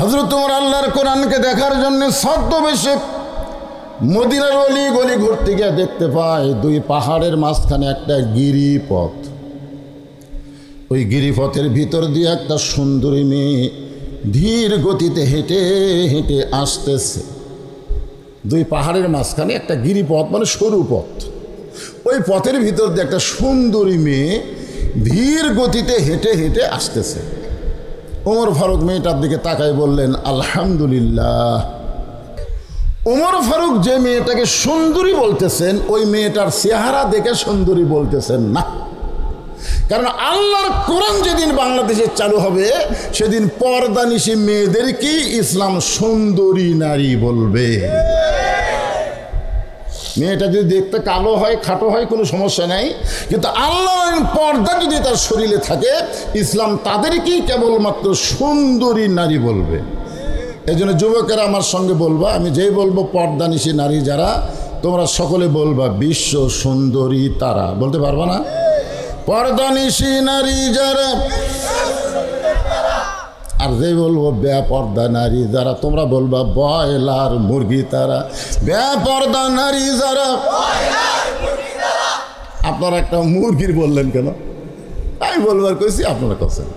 হযরত ওমর আল্লাহর কোরআনকে দেখার জন্য ছদ্মবেশে মদিনার অলি গলি ঘুরতে গিয়ে দেখতে পায় দুই পাহাড়ের মাঝখানে একটা গিরিপথ। ওই গিরিপথের ভিতর দিয়ে একটা সুন্দরী মেয়ে ধীর গতিতে হেঁটে হেঁটে আসতেছে। দুই পাহাড়ের মাঝখানে একটা গিরিপথ, মানে সরু পথ। ওই পথের ভিতর দিয়ে একটা সুন্দরী মেয়ে ধীর গতিতে হেঁটে হেঁটে আসতেছে। ওমর ফারুক মেয়েটার দিকে তাকায় বললেন, আলহামদুলিল্লাহ। ওমর ফারুক যে মেয়েটাকে সুন্দরী বলতেছেন, ওই মেয়েটার চেহারা দেখে সুন্দরী বলতেছেন না। কারণ আল্লাহর কোরআন যেদিন বাংলাদেশে চালু হবে, সেদিন পর্দানিশী মেয়েদেরকে ইসলাম সুন্দরী নারী বলবে। মেয়েটা যদি দেখতে কালো হয়, খাটো হয়, কোনো সমস্যা নাই, কিন্তু আল্লাহর পর্দা যদি তার শরীরে থাকে, ইসলাম তাদেরকেই কেবলমাত্র সুন্দরী নারী বলবে। এই জন্য যুবকেরা আমার সঙ্গে বলবা, আমি যেই বলবো পর্দানিশী নারী যারা, তোমরা সকলে বলবা বিশ্ব সুন্দরী তারা। বলতে পারবা না? পর্দানিশী নারী যারা। আর যে বলবো বেপর্দা নারী যারা, তোমরা বলবা ব্রয়লার মুরগি তারা। বেপর্দা নারী যারা। আপনারা একটা মুরগির বললেন কেন? আমি বলবার কইছি, আপনারা করছেন।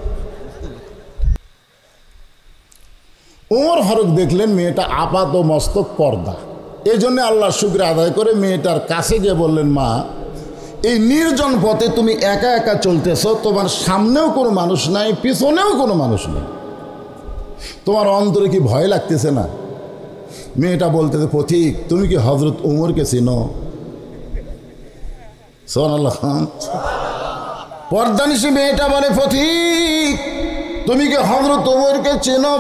ওমর ফারুক দেখলেন মেয়েটা আপাত মস্তক পর্দা। এই জন্য আল্লাহ শুকর আদায় করে মেয়েটার কাছে গিয়ে বললেন, মা, এই নির্জন পথে তুমি একা একা চলতেছ, তোমার সামনেও কোনো মানুষ নাই, পিছনেও কোনো মানুষ নেই, তোমার অন্তরে কি ভয় লাগতেছে না? মেয়েটা বলতেছে, পথিক, তুমি কি হযরত ওমরকে চিনো? সুবহানাল্লাহ। পর্দানিশী মেয়েটা বলে, পথিক, তুমি কি হযরত ওমরকে চেনো?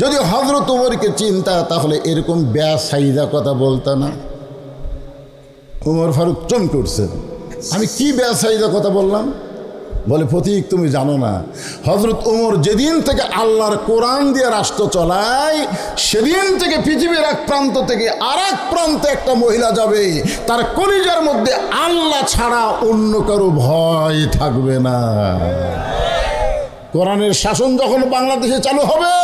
যদি হযরত ওমরকে চিনতা তাহলে এরকম বেসাইদা কথা বলতা না। ওমর ফারুক চমকে উঠছেন, আমি কি বেসাইদা কথা বললাম? বলে, পথিক, তুমি জানো না, হযরত ওমর যেদিন থেকে আল্লাহর কোরআন দিয়ে রাষ্ট্র চলায়, সেদিন থেকে পৃথিবীর এক প্রান্ত থেকে আর এক প্রান্তে একটা মহিলা যাবে, তার কলিজার মধ্যে আল্লাহ ছাড়া অন্য কারো ভয় থাকবে না। কোরআনের শাসন যখন বাংলাদেশে চালু হবে,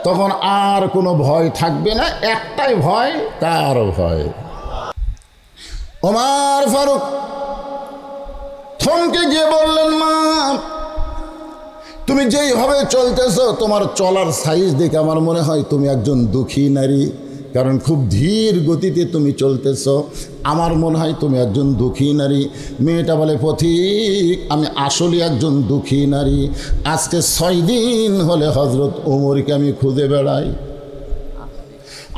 তখন আর কোনো ভয় থাকবে না। একটাই ভয়, কার ভয়? ওমর ফারুক থমকে গিয়ে বললেন, মা, তুমি যেইভাবে চলতেছো, তোমার চলার সাইজ দেখে আমার মনে হয় তুমি একজন দুঃখী নারী। কারণ খুব ধীর গতিতে তুমি চলতেছ, আমার মনে হয় তুমি একজন দুঃখী নারী। মেয়েটা বলে, পথিক, আমি আসলে একজন দুঃখী নারী। আজকে 6 দিন হলে হযরত ওমরকে আমি খুঁজে বেড়াই।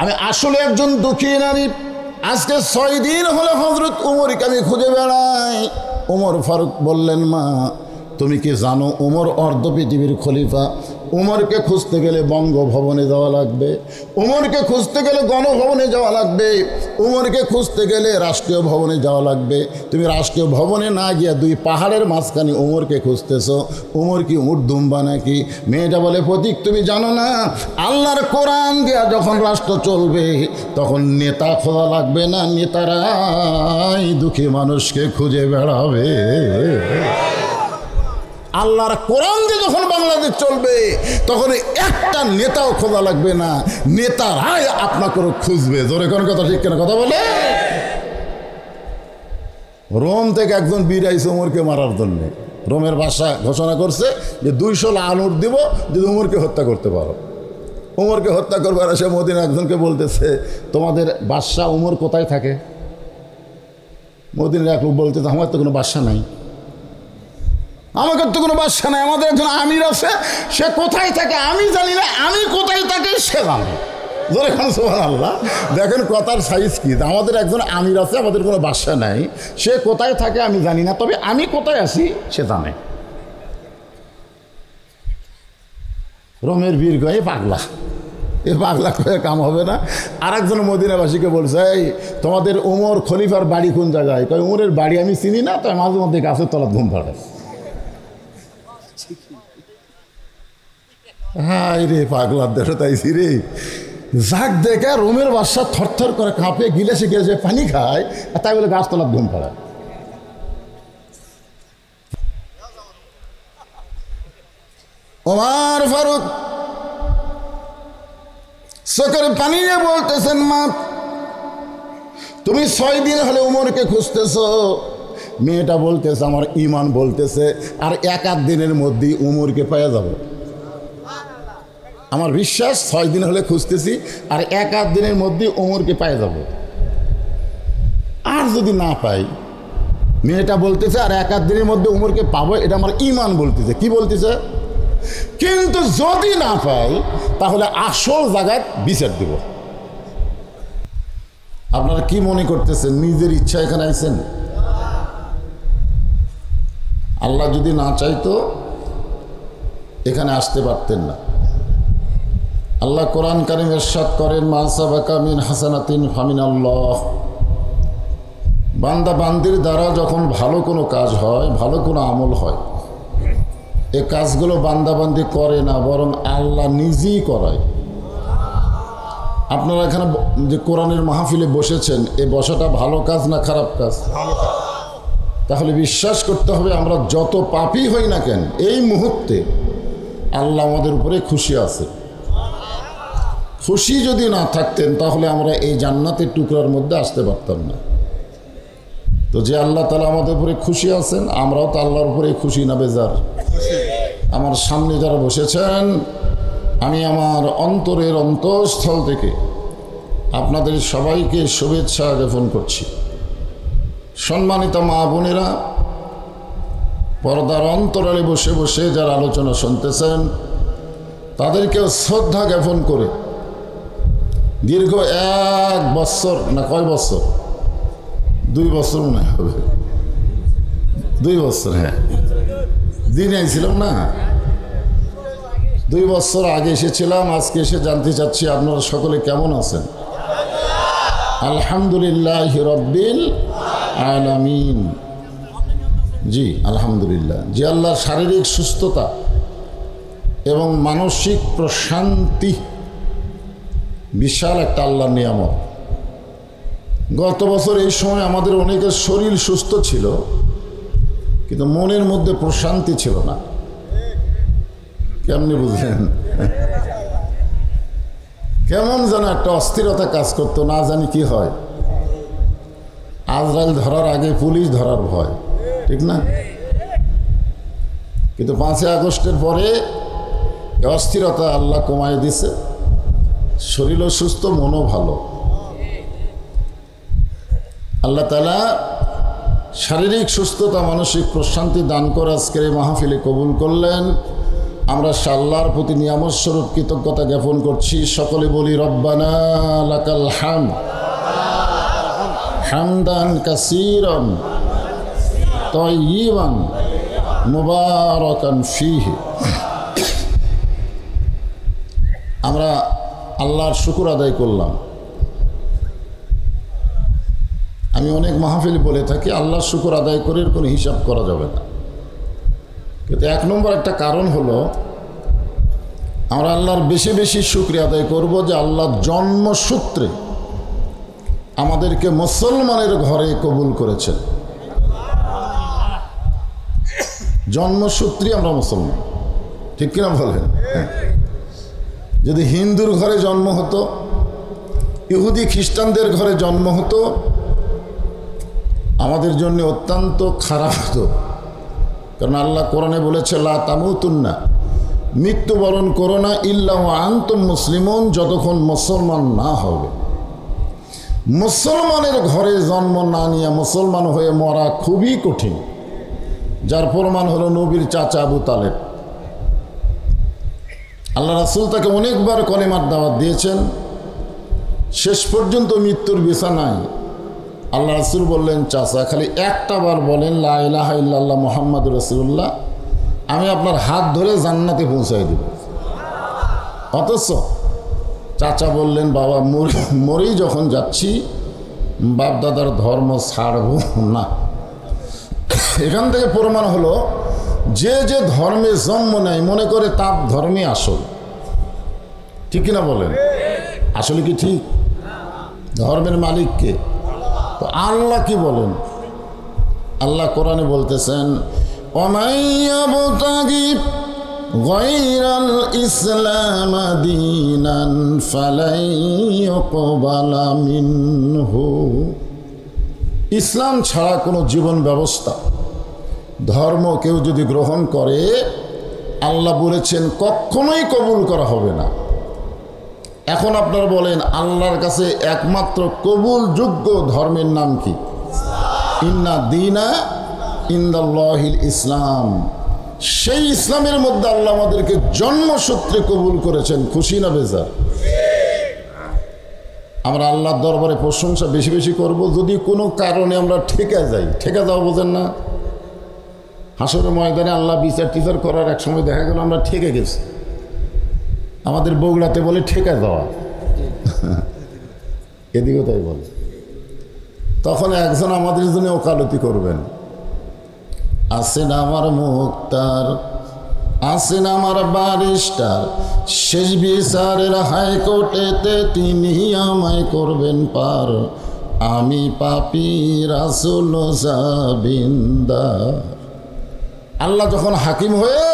আমি আসলে একজন দুঃখী নারী, আজকে 6 দিন হলে হযরত ওমরকে আমি খুঁজে বেড়াই। ওমর ফারুক বললেন, মা, তুমি কি জানো ওমর অর্ধ পৃথিবীর খলিফা? ওমরকে খুঁজতে গেলে বঙ্গভবনে যাওয়া লাগবে, ওমরকে খুঁজতে গেলে গণভবনে যাওয়া লাগবে, ওমরকে খুঁজতে গেলে রাষ্ট্রীয় ভবনে যাওয়া লাগবে। তুমি রাষ্ট্রীয় ভবনে না গিয়া দুই পাহাড়ের মাঝখানে ওমরকে খুঁজতেছ। ওমর কি উট দুম্বা নাকি? মেয়েটা বলে, পথিক, তুমি জানো না, আল্লাহর কোরআন দিয়া যখন রাষ্ট্র চলবে, তখন নেতা খোঁজা লাগবে না, নেতারাই দুঃখী মানুষকে খুঁজে বেড়াবে। আল্লাহর কোরআন দিয়ে যখন বাংলাদেশ চলবে, তখন একটা নেতাও খোঁজা লাগবে না, নেতারাই আপনাকে খুঁজবে। জোরে কোন কথা, ঠিক কেন কথা বলে? রোম থেকে একজন বীর আইছে ওমরকে মারার জন্য। রোমের বাদশা ঘোষণা করছে যে 200 লাল উট দিব যদি ওমরকে হত্যা করতে পারো। ওমরকে হত্যা করবার এসে মদিনা একজনকে বলতেছে, তোমাদের বাদশা ওমর কোথায় থাকে? মদিনার এক লোক বলতেছে, আমার তো কোনো বাদশা নাই, আমাদের তো কোনো বাদশা নাই, আমাদের একজন আমির আছে, সে কোথায় থাকে আমি জানি না, আমি কোথায় থাকি সে জানে। ধরে খান সুবহানাল্লাহ। দেখেন কথার সাইজ কি। আমাদের একজন আমির আছে, আমাদের কোনো বাদশা নাই, সে কোথায় থাকে আমি জানি না, তবে আমি কোথায় আছি সে জানে। রোমের বীর কয়ে পাগলা, এ পাগলা কয়ে কাম হবে না। আর একজন মদিনাবাসীকে বলছে, এই তোমাদের ওমর খলিফার বাড়ি কোন জায়গায়? কয়, ওমরের বাড়ি আমি চিনি না, তাই মাঝে মধ্যে গাছের তলায় ঘুম পাড়ে। হাই রে, পাগলার দেশে তাইছি রে। যাক দেখে রোমের বাদশা থরথর করে কাঁপে, গিলাসে গিলাসে পানি খায়, আর তাই বলে গাছতলার ঘুম পাড়ায়। ওমর ফারুক চোখের পানি নিয়ে বলতেছেন, মা তুমি 6 দিন হলে উমরকে খুঁজতেছ। মেয়েটা বলতেছে আমার ইমান বলতেছে আর 1-8 দিনের মধ্যেই উমরকে পাওয়া যাব। আমার বিশ্বাস 6 দিন হলে খুঁজতেছি আর 1-8 দিনের মধ্যেই উমরকে পাওয়া যাব। আর যদি না পাই, মেয়েটা বলতেছে আর 1-8 দিনের মধ্যে উমরকে পাবো, এটা আমার ইমান বলতেছে। কি বলতেছে? কিন্তু যদি না পাই তাহলে আসল জায়গায় বিচার দেব। আপনারা কি মনে করতেছেন নিজের ইচ্ছা এখানে আইছেন? আল্লাহ যদি না চাইতো এখানে আসতে পারতেন না। আল্লাহ কোরআন কারীম ইরশাদ করেন, মা সাবাকা মিন হাসানাতিন ফামিনাল্লাহ। বান্দা বান্দির দ্বারা যখন ভালো কোনো কাজ হয়, ভালো কোনো আমল হয়, এই কাজগুলো বান্দাবান্দি করে না, বরং আল্লাহ নিজেই করায়। আপনারা এখানে যে কোরআনের মাহফিলে বসেছেন, এই বসাটা ভালো কাজ না খারাপ কাজ? তাহলে বিশ্বাস করতে হবে আমরা যত পাপী হই না কেন, এই মুহূর্তে আল্লাহ আমাদের উপরে খুশি আছে। খুশি যদি না থাকতেন তাহলে আমরা এই জান্নাতের টুকরার মধ্যে আসতে পারতাম না। তো যে আল্লাহ তাআলা আমাদের উপরে খুশি আছেন, আমরাও তো আল্লাহর উপরে খুশি না বেজার? আমার সামনে যারা বসেছেন, আমি আমার অন্তরের অন্তঃস্থল থেকে আপনাদের সবাইকে শুভেচ্ছা জ্ঞাপন করছি। সম্মানিত মা বোনেরা, পর্দার অন্তরালে বসে বসে যারা আলোচনা শুনতেছেন, তাদেরকেও শ্রদ্ধা জ্ঞাপন করে দীর্ঘ 1 বছর না কয় বছর, 2 বছর মনে হবে, 2 বছর, হ্যাঁ দিন আইছিলাম না, 2 বছর আগে এসেছিলাম। আজকে এসে জানতে চাচ্ছি আপনারা সকলে কেমন আছেন? আলহামদুলিল্লাহ রব্বিল আলামিন। জি আলহামদুলিল্লাহ। যে আল্লাহর শারীরিক সুস্থতা এবং মানসিক প্রশান্তি বিশাল একটা আল্লাহর নিয়ামত। গত বছর এই সময় আমাদের অনেকের শরীর সুস্থ ছিল, কিন্তু মনের মধ্যে প্রশান্তি ছিল না। কেমনি বুঝলেন? কেমন যেন একটা অস্থিরতা কাজ করতো, না জানি কি হয়। আজরাইল ধরার আগে পুলিশ ধরার ভয়, ঠিক না? কিন্তু 5 আগস্টের পরে অস্থিরতা আল্লাহ কমায় দিছে, শরীরও সুস্থ, মনও ভালো। আল্লাহ তাআলা শারীরিক সুস্থতা, মানসিক প্রশান্তি দান করে আজকের এই মাহফিলে কবুল করলেন। আমরা আল্লাহর প্রতি নিয়ামত স্বরূপ কৃতজ্ঞতা জ্ঞাপন করছি। সকলে বলি রব্বানা লাকাল হামদ হামদান কাসীরান তাইয়িবান মুবারাকান ফীহি। আমরা আল্লাহর শুকর আদায় করলাম। আমি অনেক মাহফিল বলে থাকি আল্লাহর শুকর আদায় করে কোনো হিসাব করা যাবে না। কিন্তু 1 নম্বর একটা কারণ হলো আমরা আল্লাহর বেশি বেশি শুকরিয়া আদায় করব যে আল্লাহ জন্মসূত্রে আমাদেরকে মুসলমানের ঘরে কবুল করেছেন। জন্মসূত্রে আমরা মুসলমান, ঠিক কিনা বলেন? যদি হিন্দুর ঘরে জন্ম হতো, ইহুদি খ্রিস্টানদের ঘরে জন্ম হতো, আমাদের জন্য অত্যন্ত খারাপ হতো। কারণ আল্লাহ কোরআনে বলেছে লা তামুতুন্না, মৃত্যুবরণ করো না ইল্লা ওয়া আনতুম মুসলিমুন, যতক্ষণ মুসলমান না হবে। মুসলমানের ঘরে জন্ম না নিয়ে মুসলমান হয়ে মরা খুবই কঠিন। যার প্রমাণ হলো নবীর চাচা আবু তালেব। আল্লাহ রাসূল তাকে অনেকবার কলেমার দাওয়াত দিয়েছেন, শেষ পর্যন্ত মৃত্যুর বিছানায় আল্লাহ রাসূল বললেন, চাচা খালি একটা বার বলেন লা ইলাহা ইল্লাল্লাহ মুহাম্মাদুর রাসূলুল্লাহ, আমি আপনার হাত ধরে জান্নাতে পৌঁছাই দেব। অথচ চাচা বললেন, বাবা মরেই যখন যাচ্ছি বাপ দাদার ধর্ম ছাড়ব না। এখান থেকে প্রমাণ হলো যে যে ধর্মে জন্ম নেয় মনে করে তার ধর্মে আসল, ঠিক কিনা বলেন? আসলে কি ঠিক? ধর্মের মালিক কে? তো আল্লাহ কি বলেন? আল্লাহ কোরআনে বলতেছেন, ওমাইয়াবতাগি গায়রাল ইসলাম দীনান ফালাই ইউকবালা মিনহু। ইসলাম ছাড়া কোনো জীবন ব্যবস্থা ধর্ম কেউ যদি গ্রহণ করে আল্লাহ বলেছেন কখনোই কবুল করা হবে না। এখন আপনারা বলেন আল্লাহর কাছে একমাত্র কবুলযোগ্য ধর্মের নাম কি? ইন্না দীনা ইনদাল্লাহিল ইসলাম। সেই ইসলামের মধ্যে আল্লাহ আমাদেরকে জন্মসূত্রে কবুল করেছেন। খুশি না বেজার? আমরা আল্লাহর দরবারে প্রশংসা বেশি বেশি করব যদি কোনো কারণে আমরা ঠেকে যাই। ঠেকে যাওয়া বোঝেন না? হাসরের ময়দানে আল্লাহ বিচার টিচার করার এক সময় দেখা গেল আমরা ঠেকে গেছি। আমাদের বগুড়াতে বলে ঠেকে যাওয়া, এদিকেও তাই বলে। তখন একজন আমাদের জন্য ওকালতি করবেন, আসেন আমার মুক্তার, আসেন আমার ব্যারিস্টার, শেষ বিচারের হাইকোর্টেতে তিনি আমায় করবেন পার, আমি পাপী রাসূল জাবিন্দার। আল্লাহ যখন হাকিম হয়ে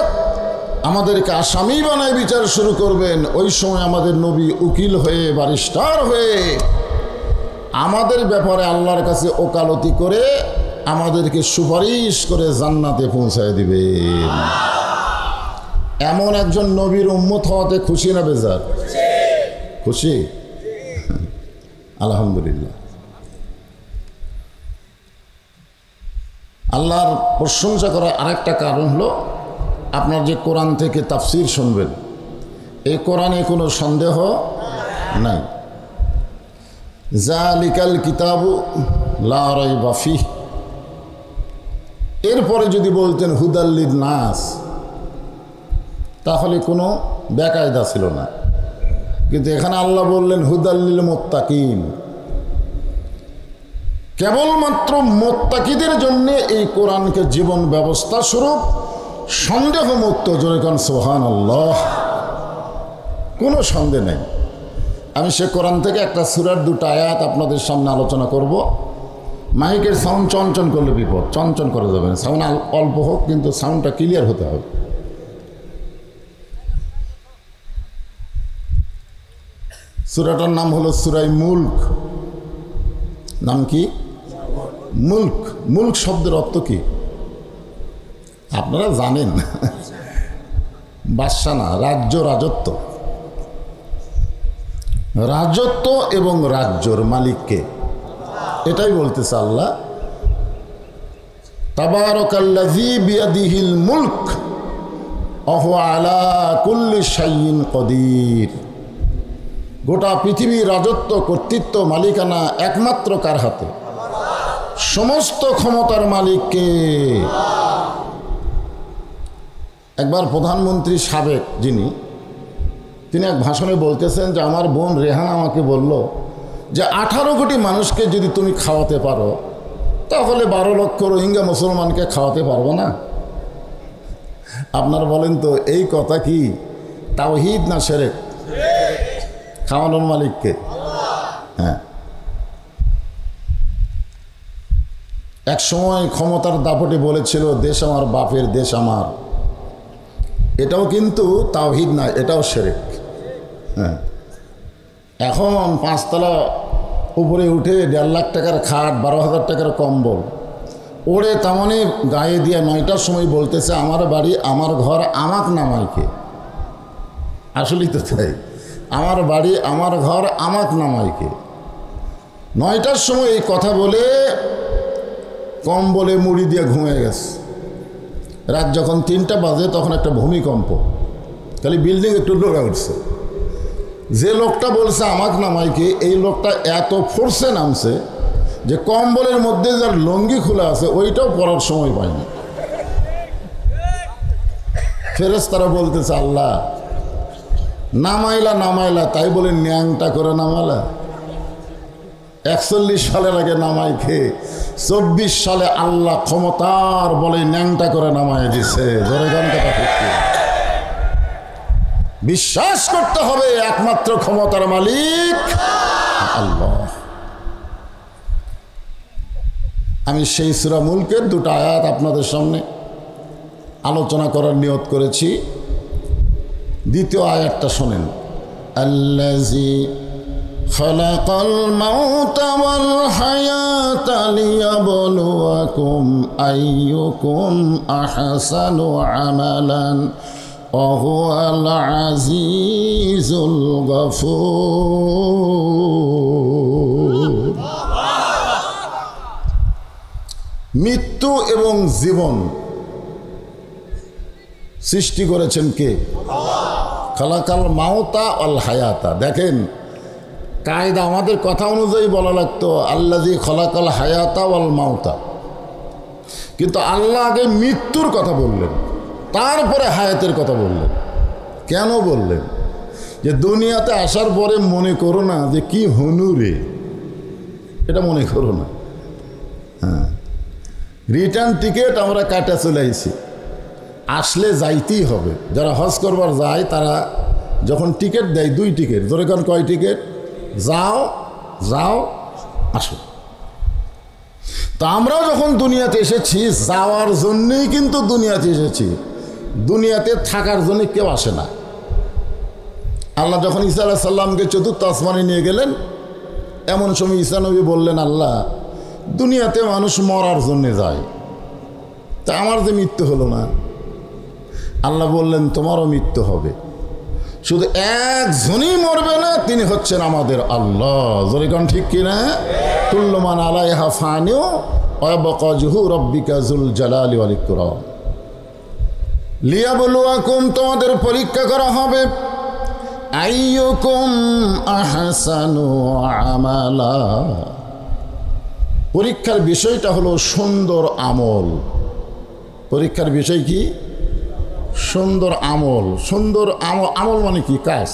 আমাদেরকে আসামি বানায় বিচার শুরু করবেন, ওই সময় আমাদের নবী উকিল হয়ে ব্যারিস্টার হয়ে আমাদের ব্যাপারে আল্লাহর কাছে ওকালতি করে আমাদেরকে সুপারিশ করে জান্নাতে পৌঁছায় দিবেন। এমন একজন নবীর উম্মত হওয়াতে খুশি না বেজার? খুশি, আলহামদুলিল্লাহ। আল্লাহর প্রশংসা করার আরেকটা কারণ হলো আপনার যে কোরআন থেকে তাফসির শুনবেন, এই কোরআনে কোনো সন্দেহ নাই। যালিকাল কিতাবু লা রাইবা ফিহ। এরপরে যদি বলতেন হুদাল্লিন নাস, তাহলে কোনো বেকায়দা ছিল না। কিন্তু এখানে আল্লাহ বললেন হুদাল্লিল মুত্তাকিন। কেবলমাত্র মুত্তাকিদের জন্য এই কোরআনকে জীবন ব্যবস্থা স্বরূপ সন্দেহমুক্ত। জোরে কোন সুবহানাল্লাহ। কোনো সন্দেহ নেই। আমি সে কোরআন থেকে একটা সূরার দুটো আয়াত আপনাদের সামনে আলোচনা করব। মাইকের সাউন্ড চঞ্চন করলে বিপদ, চঞ্চন করে যাবেন। সাউন্ড অল্প হোক কিন্তু সাউন্ডটা ক্লিয়ার হতে হবে। সূরাটার নাম হলো সূরায়ে মুলক। নাম কি? মুলক। মুলক শব্দের অর্থ কি আপনারা জানেন? বাদশা না, রাজ্য, রাজত্ব। রাজত্ব এবং রাজ্যর মালিককে, এটাই বলতেছে আল্লাহ। তাবারাকাল্লাযী বিয়াদিহিল মুলক ওয়া হুয়া আলা কুল্লি শাইইন কদির। গোটা পৃথিবীর রাজত্ব, কর্তৃত্ব, মালিকানা একমাত্র কার হাতে? সমস্ত ক্ষমতার মালিককে। একবার প্রধানমন্ত্রী সাবেক যিনি, তিনি এক ভাষণে বলতেছেন যে আমার বোন রেহান আমাকে বলল যে 18 কোটি মানুষকে যদি তুমি খাওয়াতে পারো তাহলে 12 লক্ষ রোহিঙ্গা মুসলমানকে খাওয়াতে পারবো না। আপনারা বলেন তো এই কথা কি তাওহীদ না শিরক? খাওয়ানোর মালিককে। হ্যাঁ, এক সময় ক্ষমতার দাপটে বলেছিল দেশ আমার বাপের, দেশ আমার। এটাও কিন্তু তাওহীদ না, এটাও শিরক। হ্যাঁ, এখন 5 তলা উপরে উঠে 1.5 লাখ টাকার খাট, 12,000 টাকার কম্বল ওড়ে তেমনই গায়ে দিয়ে 9টার সময় বলতেছে আমার বাড়ি, আমার ঘর, আমাক নামাইকে। আসলেই তো তাই, আমার বাড়ি, আমার ঘর, আমাক নামাইকে। 9টার সময় এই কথা বলে কম্বলে মুড়ি দিয়ে ঘুমিয়ে গেছে। রাত যখন 3টা বাজে তখন একটা ভূমিকম্প, খালি বিল্ডিং একটু ডোকা উঠছে। যে লোকটা বলছে আমাক নামাইকে, এই লোকটা এত ফোর্সে নামছে যে কম্বলের মধ্যে যার লঙ্গি খোলা আছে ওইটাও পরার সময় পায়নি। ফেরেশতারা বলতেছে আল্লাহ নামাইলা নামাইলা, তাই বলে ন্যাংটা করে নামালা। 41 সালের আগে নামাই খেয়ে 24 সালে আল্লাহ ক্ষমতার বলে ন্যাংটা করে নামাই দিছে। জোরে গান কথা ঠিক। বিশ্বাস করতে হবে একমাত্র ক্ষমতার মালিক আল্লাহ। আমি সেই সূরা মুলকের 2টা আয়াত আপনাদের সামনে আলোচনা করার নিয়ত করেছি। দ্বিতীয় আয়াতটা শোনেন, আল্লাযী খালাকাল মাউতা ওয়াল হায়াতা লিয়াবলুয়াকুম আইয়ুকুম আহসানু আমালান ওয়া হুয়াল আজিজুল গফুর। মৃত্যু এবং জীবন সৃষ্টি করেছেন কে? খালাকাল মাউতা ওয়াল হায়াতা। দেখেন, কায়দা আমাদের কথা অনুযায়ী বলা লাগতো আল্লাযী খালাকাল হায়াতা ওয়াল মাউতা, কিন্তু আল্লাহ আগে মৃত্যুর কথা বললেন, তারপরে হায়াতের কথা বললেন। কেন বললেন? যে দুনিয়াতে আসার পরে মনে করো না যে কি হনুরে, এটা মনে করো না। হ্যাঁ, রিটার্ন টিকিট আমরা কাটা চলে আইছি, আসলে যাইতেই হবে। যারা হজ করবার যায় তারা যখন টিকিট দেয়, 2 টিকিট, ধরে কারণ কয় টিকিট? যাও যাও আসো। তা আমরাও যখন দুনিয়াতে এসেছি যাওয়ার জন্যেই কিন্তু দুনিয়াতে এসেছি, দুনিয়াতে থাকার জন্য কেউ আসে না। আল্লাহ যখন ঈসা আলাইহিস সালামকে 4র্থ আসমানে নিয়ে গেলেন, এমন সময় ঈসা নবী বললেন, আল্লাহ, দুনিয়াতে মানুষ মরার জন্যে যায়, তা আমার যে মৃত্যু হলো না। আল্লাহ বললেন, তোমারও মৃত্যু হবে, শুধু একজনই মরবে না, তিনি হচ্ছেন আমাদের আল্লাহ। জরিকান ঠিক কিনা? কুল্লু মান আলাইহা ফানিউ ওয়া ইয়াবকা ওয়াজহু রাব্বিকা যুল জালালি ওয়াল ইকরাম। লিয়াবলুয়াকুম, তোমাদের পরীক্ষা করা হবে, আইয়ুকুম আহসানু আমালা। পরীক্ষার বিষয়টা হলো সুন্দর আমল। পরীক্ষার বিষয় কি? সুন্দর আমল। সুন্দর আমল মানে কি? কাজ।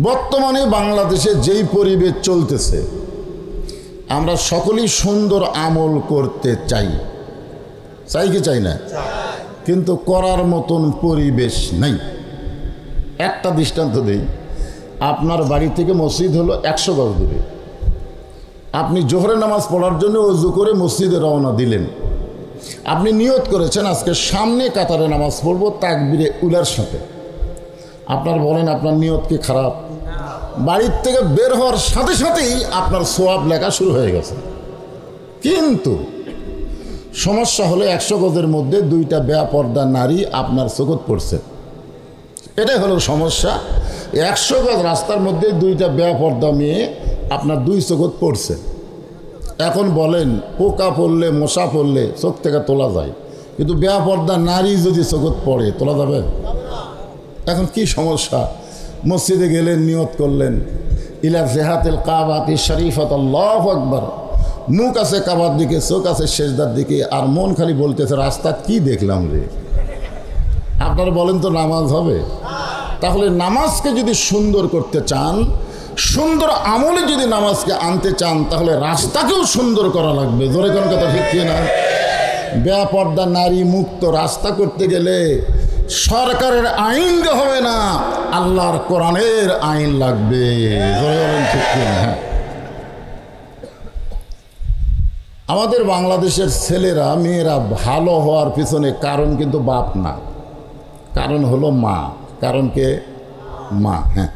বর্তমানে বাংলাদেশে যেই পরিবেশ চলতেছে, আমরা সকলেই সুন্দর আমল করতে চাই। চাই কি চাই না? কিন্তু করার মতন পরিবেশ নাই। একটা দৃষ্টান্ত দেই, আপনার বাড়ি থেকে মসজিদ হলো 100 গজ দূরে। আপনি জোহরের নামাজ পড়ার জন্য ওযু করে মসজিদে রওনা দিলেন। আপনি নিয়ত করেছেন আজকে সামনে কাতারে নামাজ পড়বো তাকবীরে উলার সাথে। আপনার বলেন, আপনার নিয়ত কি খারাপ? বাড়ির থেকে বের হওয়ার সাথে সাথেই আপনার সোয়াব লেখা শুরু হয়ে গেছে। কিন্তু সমস্যা হলো 100 গজের মধ্যে 2টা বেপরদা নারী আপনার চোখত পড়ছে। এটাই হলো সমস্যা। 100 গজ রাস্তার মধ্যে 2টা বেপরদা মেয়ে আপনার 2 চোখত পড়ছে। এখন বলেন, পোকা পড়লে, মশা পড়লে চোখ থেকে তোলা যায়, কিন্তু বেপরদা নারী যদি চোখত পড়ে তোলা যাবে? এখন কি সমস্যা? মসজিদে গেলেন, নিয়ত করলেন, ইলা জিহাতিল কাবাতি শরীফাত, আল্লাহু আকবার। মুখ আছে কাবার দিকে, চোখ আছে সেজদার দিকে, আর মন খালি বলতেছে রাস্তা কি দেখলাম রে। আপনারা বলেন তো নামাজ হবে? তাহলে নামাজকে যদি সুন্দর করতে চান, সুন্দর আমলে যদি নামাজকে আনতে চান, তাহলে রাস্তাকেও সুন্দর করা লাগবে। জোরে কোন কথা ঠিক কি না? বেপরদা নারী মুক্ত রাস্তা করতে গেলে সরকারের আইন দিয়ে হবে না, আল্লাহর কোরআনের আইন লাগবে। জোরে বলেন ঠিক কি না? আমাদের বাংলাদেশের ছেলেরা মেয়েরা ভালো হওয়ার পিছনে কারণ কিন্তু বাপ না, কারণ হলো মা। কারণ কে? মা। হ্যাঁ,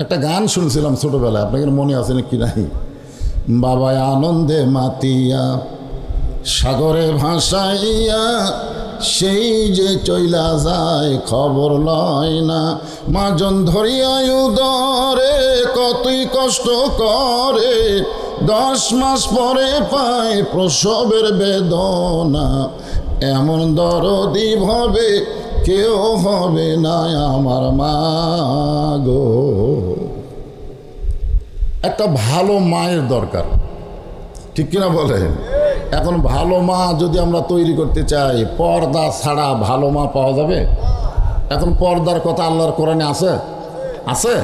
একটা গান শুনছিলাম ছোটবেলায়, আপনাদের মনে আছে নাকি নাই? বাবায় আনন্দে মাতিয়া সাগরে ভাসাইয়া সেই যে চইলা যায় খবর লয় না, মাজন ধরিয়া উদরে কতই কষ্ট করে, 10 মাস পরে পায় প্রসবের বেদনা, এমন দরদি ভাবে কেউ হবে না আমার মা গো। একটা ভালো মায়ের দরকার, ঠিক কিনা বলেন? এখন ভালো মা যদি আমরা তৈরি করতে চাই, পর্দা ছাড়া ভালো মা পাওয়া যাবে? এখন পর্দার কথা আল্লাহর কোরআনে আছে? আছে,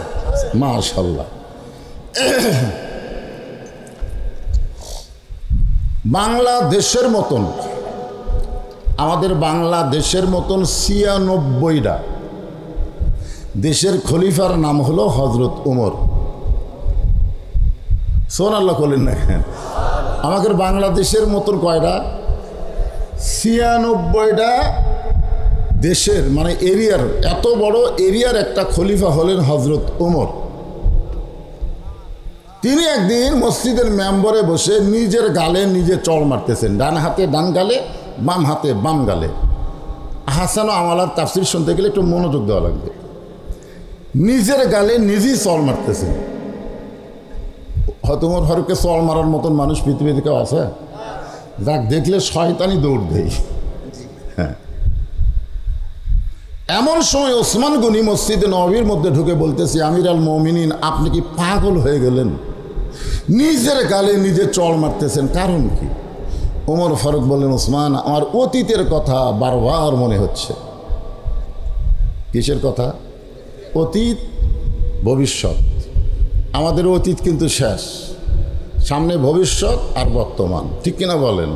মাশাআল্লাহ। বাংলাদেশের মতন, আমাদের বাংলাদেশের মতন 96টা দেশের খলিফার নাম হলো হজরত উমর। সুবহানাল্লাহ বলেন না কেন? আমাদের বাংলাদেশের মতন কয়টা? 96টা দেশের মানে এরিয়ার এত বড় এরিয়ার একটা খলিফা হলেন হজরত ওমর। তিনি একদিন মসজিদের মেম্বরে বসে নিজের গালে নিজে চড় মারতেছেন, ডান হাতে ডান গালে, বাম হাতে বাম গালে। হাসান ও আমালার তাফসির শুনতে গেলে একটু মনোযোগ দেওয়া লাগবে। নিজের গালে নিজেই চড় মারতেছেন। হয়তো ওমর ফারুককে চড় মারার মতন মানুষ পৃথিবীতে কেউ আছে? যাক দেখলে শয়তানি দৌড় দেয়। হ্যাঁ, এমন সময় ওসমান গনি মসজিদে নববীর মধ্যে ঢুকে বলতেছে, আমির আল মুমিনিন, আপনি কি পাগল হয়ে গেলেন? নিজের গালে নিজে চড় মারতেছেন, কারণ কি? ওমর ফারুক বললেন, ওসমান, আমার অতীতের কথা বারবার মনে হচ্ছে। কিসের কথা? অতীত, ভবিষ্যৎ। আমাদের অতীত কিন্তু শেষ, সামনে ভবিষ্যৎ আর বর্তমান, ঠিক কিনা বলেন?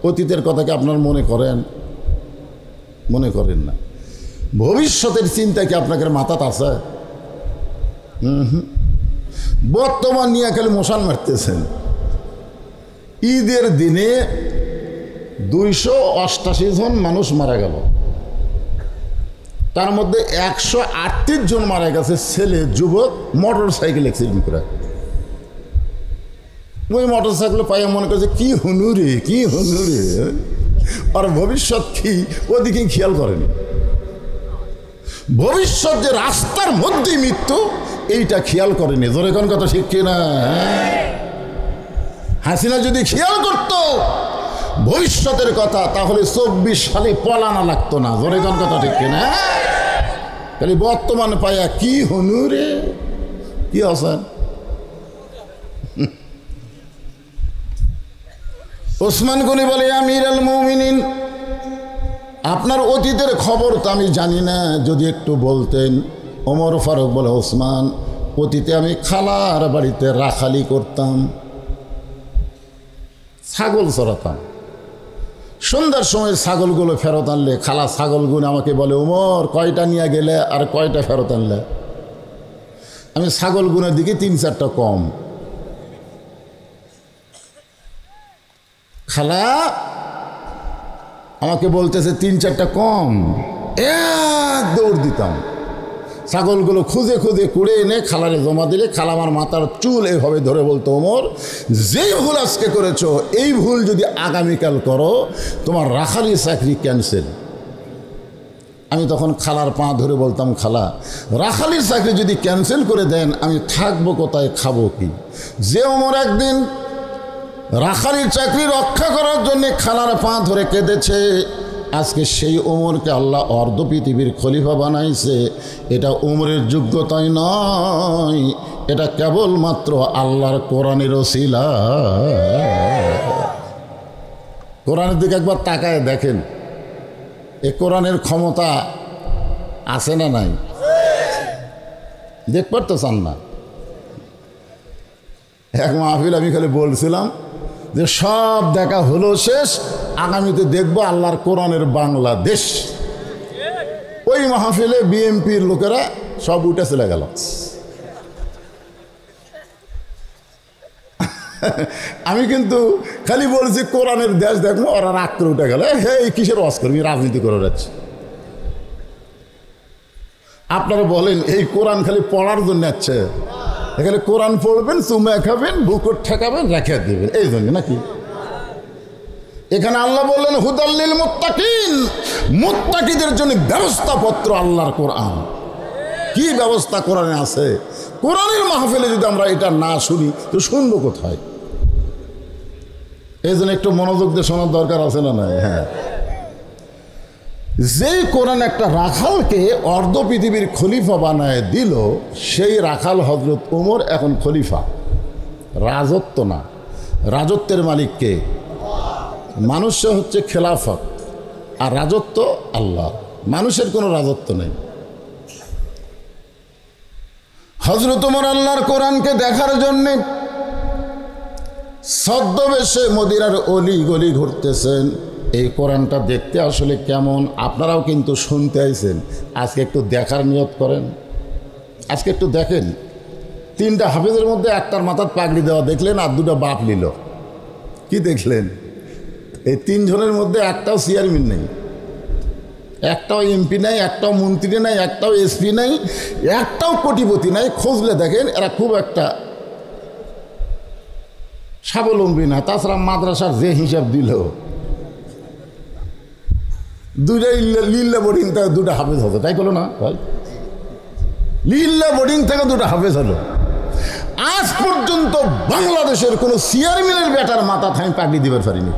অতীতের কথা কি আপনার মনে করেন? মনে করেন না। ভবিষ্যতের চিন্তা কি আপনাদের মাথাত আছে? বর্তমান নিয়ে খালি মশান মারতেছেন। ঈদের দিনে 288 জন মানুষ মারা গেল, তার মধ্যে 138 জন মারা গেছে ছেলে যুবক মোটর সাইকেল অ্যাক্সিডেন্ট করে। ওই মোটর সাইকেল পাইয়া মনে করছে কি হুনুরে, কি হুনুরে, আর ভবিষ্যৎ কি ওদিকে খেয়াল করেনি। ভবিষ্যৎ যে রাস্তার মধ্যেই মৃত্যু, এইটা খেয়াল করেনি। জোরে কোন কথা ঠিক কিনা? হাসিনা যদি খেয়াল করত ভবিষ্যতের কথা, তাহলে 24 সালে পলানা লাগতো না। জোরে কোন কথা ঠিক কিনা? খালি বর্তমান পাইয়া কি হুনুরে, কি আছেন? ওসমান গনি বলে, আমির আল মুমিনিন, আপনার অতীতের খবর তো আমি জানি না, যদি একটু বলতেন। ওমর ফারুক বলে, ওসমান, অতীতে আমি খালার বাড়িতে রাখালি করতাম, ছাগল চড়াতাম। সন্ধ্যার সময় ছাগলগুলো ফেরত আনলে খালা ছাগলগুলো আমাকে বলে, ওমর, কয়টা নিয়ে গেলে আর কয়টা ফেরত আনলে? আমি ছাগলগুলোর দিকে 3-4টা কম। খালা আমাকে বলতেছে 3-4টা কম, এক দৌড় দিতাম। ছাগলগুলো খুঁজে খুঁজে কুড়ে এনে খালারে জমা দিলে খালা আমার মাথার চুল এইভাবে ধরে বলতো, ওমর, যেই ভুল আজকে করেছো, এই ভুল যদি আগামীকাল করো, তোমার রাখালি চাকরি ক্যান্সেল। আমি তখন খালার পা ধরে বলতাম, খালা, রাখালির চাকরি যদি ক্যান্সেল করে দেন, আমি থাকবো কোথায়, খাবো কি? যে ওমর একদিন রাখালির চাকরি রক্ষা করার জন্য খালার পা ধরে কেঁদেছে, আজকে সেই ওমরকে আল্লাহ অর্ধ পৃথিবীর খলিফা বানাইছে। এটা ওমরের যোগ্যতাই নয়, এটা কেবলমাত্র আল্লাহর কোরআনের ওসিলা। কোরআনের দিকে একবার তাকায় দেখেন, এ কোরআনের ক্ষমতা আছে না নাই? দেখবার তো চান না। এক মাহফিল আমি খালি বলছিলাম যে সব দেখা হলো শেষ, আগামীতে দেখবো আল্লাহর কোরআনের বাংলাদেশ। ওই মাহফিলে বিএনপির লোকেরা সব উঠে চলে গেল। আমি কিন্তু খালি বলছি কোরআনের দেশ দেখবো, ওরা রাগ করে উঠে গেল। হ্যাঁ, কিসের ওয়াজ করবি, রাজনীতি করে যাচ্ছে। আপনারা বলেন, এই কোরআন খালি পড়ার জন্য আছে? এখানে কোরআন পড়বেন, চুমা খাবেন, বুকুর ঠেকাবেন, রেখে দেবেন, এই জন্য নাকি? এখানে আল্লাহ বললেন, হুদাল্লিল মুত্তাকিন, মুত্তাকিদের জন্য ব্যবস্থাপত্র আল্লাহর কোরআন। কি ব্যবস্থা কোরআনে আছে? কোরআনের মাহফিলে যদি আমরা এটা না শুনি, তো শুনবো কোথায়? এই জন্য একটু মনোযোগ দিয়ে শোনার দরকার আছে না নাই? হ্যাঁ, যেই কোরআন একটা রাখালকে অর্ধ পৃথিবীর খলিফা বানায় দিল, সেই রাখাল হজরত ওমর এখন খলিফা। রাজত্ব না, রাজত্বের মালিককে মানুষ হচ্ছে খেলাফত, আর রাজত্ব আল্লাহ। মানুষের কোনো রাজত্ব নেই। হজরত ওমর আল্লাহর কোরআনকে দেখার জন্যে ছদ্মবেশে মদিনার অলি গলি ঘুরতেছেন। এই কোরআনটা দেখতে আসলে কেমন, আপনারাও কিন্তু শুনতে আইছেন। আজকে একটু দেখার নিয়ত করেন, আজকে একটু দেখেন। 3টা হাফেজের মধ্যে একটার মাথার পাগড়ি দেওয়া দেখলেন, আর 2টা বাপ নিল। কি দেখলেন? এই 3 জনের মধ্যে একটাও চেয়ারম্যান নেই, একটাও এমপি নাই, একটাও মন্ত্রী নাই, একটাও এসপি নাই, একটাও কোটিপতি নাই। খুঁজলে দেখেন এরা খুব একটা স্বাবলম্বী না। তাছাড়া মাদ্রাসার যে হিসাব দিল, দুটাই লিল্লা বোর্ডিং থেকে দুটো হাফেজ হতো, তাই বলো না ভাই? লিল্লা বোর্ডিং থেকে দুটো হাফেজ হলো। আজ পর্যন্ত বাংলাদেশের কোনো চেয়ারম্যানের বেটার মাথা আমি পাগড়ি দিবার পারিনি।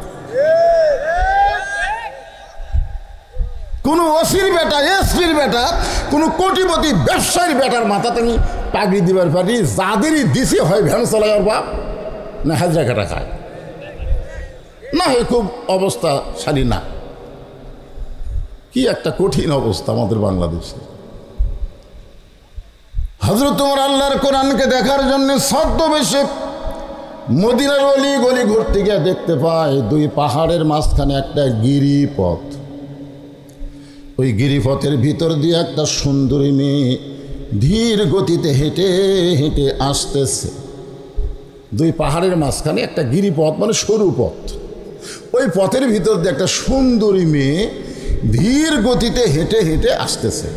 কোনো ওসির বেটা, এসপির বেটা, কোনো কোটিপতি ব্যবসায়ীর বেটার মাথাতে আমি পাগড়ি দিবার পারি। যাদেরই দিছে হয় ভ্যান চালাইয়ার বাপ, না হাজরা কাটা খায়, না হয় খুব অবস্থা সারি না। কি একটা কঠিন অবস্থা আমাদের বাংলাদেশে। হযরত ওমর আল্লাহর কোরআনকে দেখার জন্য ছদ্মবেশে মদিনার অলি গলি ঘুরতে গিয়ে দেখতে পায় দুই পাহাড়ের মাঝখানে একটা গিরিপথ। ওই গিরিপথের ভিতর দিয়ে একটা সুন্দরী মেয়ে ধীর গতিতে হেঁটে হেঁটে আসতেছে। দুই পাহাড়ের মাঝখানে একটা গিরিপথ, মানে সরু পথ। ওই পথের ভিতর দিয়ে একটা সুন্দরী মেয়ে ধীর গতিতে হেঁটে হেঁটে আসতেছে।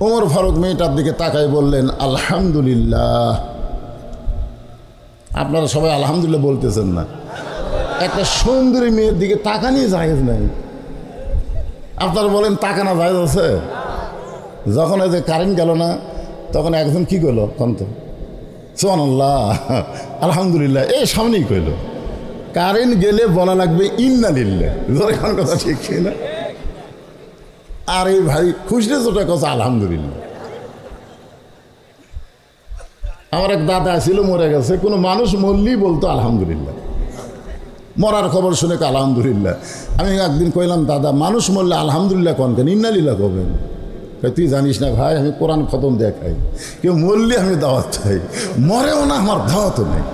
ওমর ফারুক মেয়েটার দিকে তাকাই বললেন, আলহামদুলিল্লাহ। আপনারা সবাই আলহামদুলিল্লাহ বলতেছেন না? একটা সুন্দরী মেয়ের দিকে তাকানি জায়েজ নাই। আপনারা বলেন তাকানো জায়েজ আছে? যখন এই যে কারেন্ট গেল না, তখন একজন কি করলো কন্ত, সুবহানাল্লাহ, আলহামদুলিল্লাহ, এই সামনেই কইল। কারেন্ট গেলে বলা লাগবে ইন্না লিল্লাহ, যখন কথা ঠিক না। আর এই ভাই খুশরে যেটা কথা আলহামদুলিল্লাহ। আমার এক দাদা ছিল, মরে গেছে। কোনো মানুষ মরলেই বলতো আলহামদুলিল্লাহ, মরার খবর শুনে আলহামদুলিল্লাহ। আমি একদিন কইলাম, দাদা মানুষ মরলে আলহামদুলিল্লাহ কন কেন, ইন্নালিল্লাহ কবেন? তুই জানিস না ভাই, আমি কোরআন খতম দেখাই, কেউ মরলে আমি দাওয়াত চাই, মরেও না আমার দাওয়াতও নেই।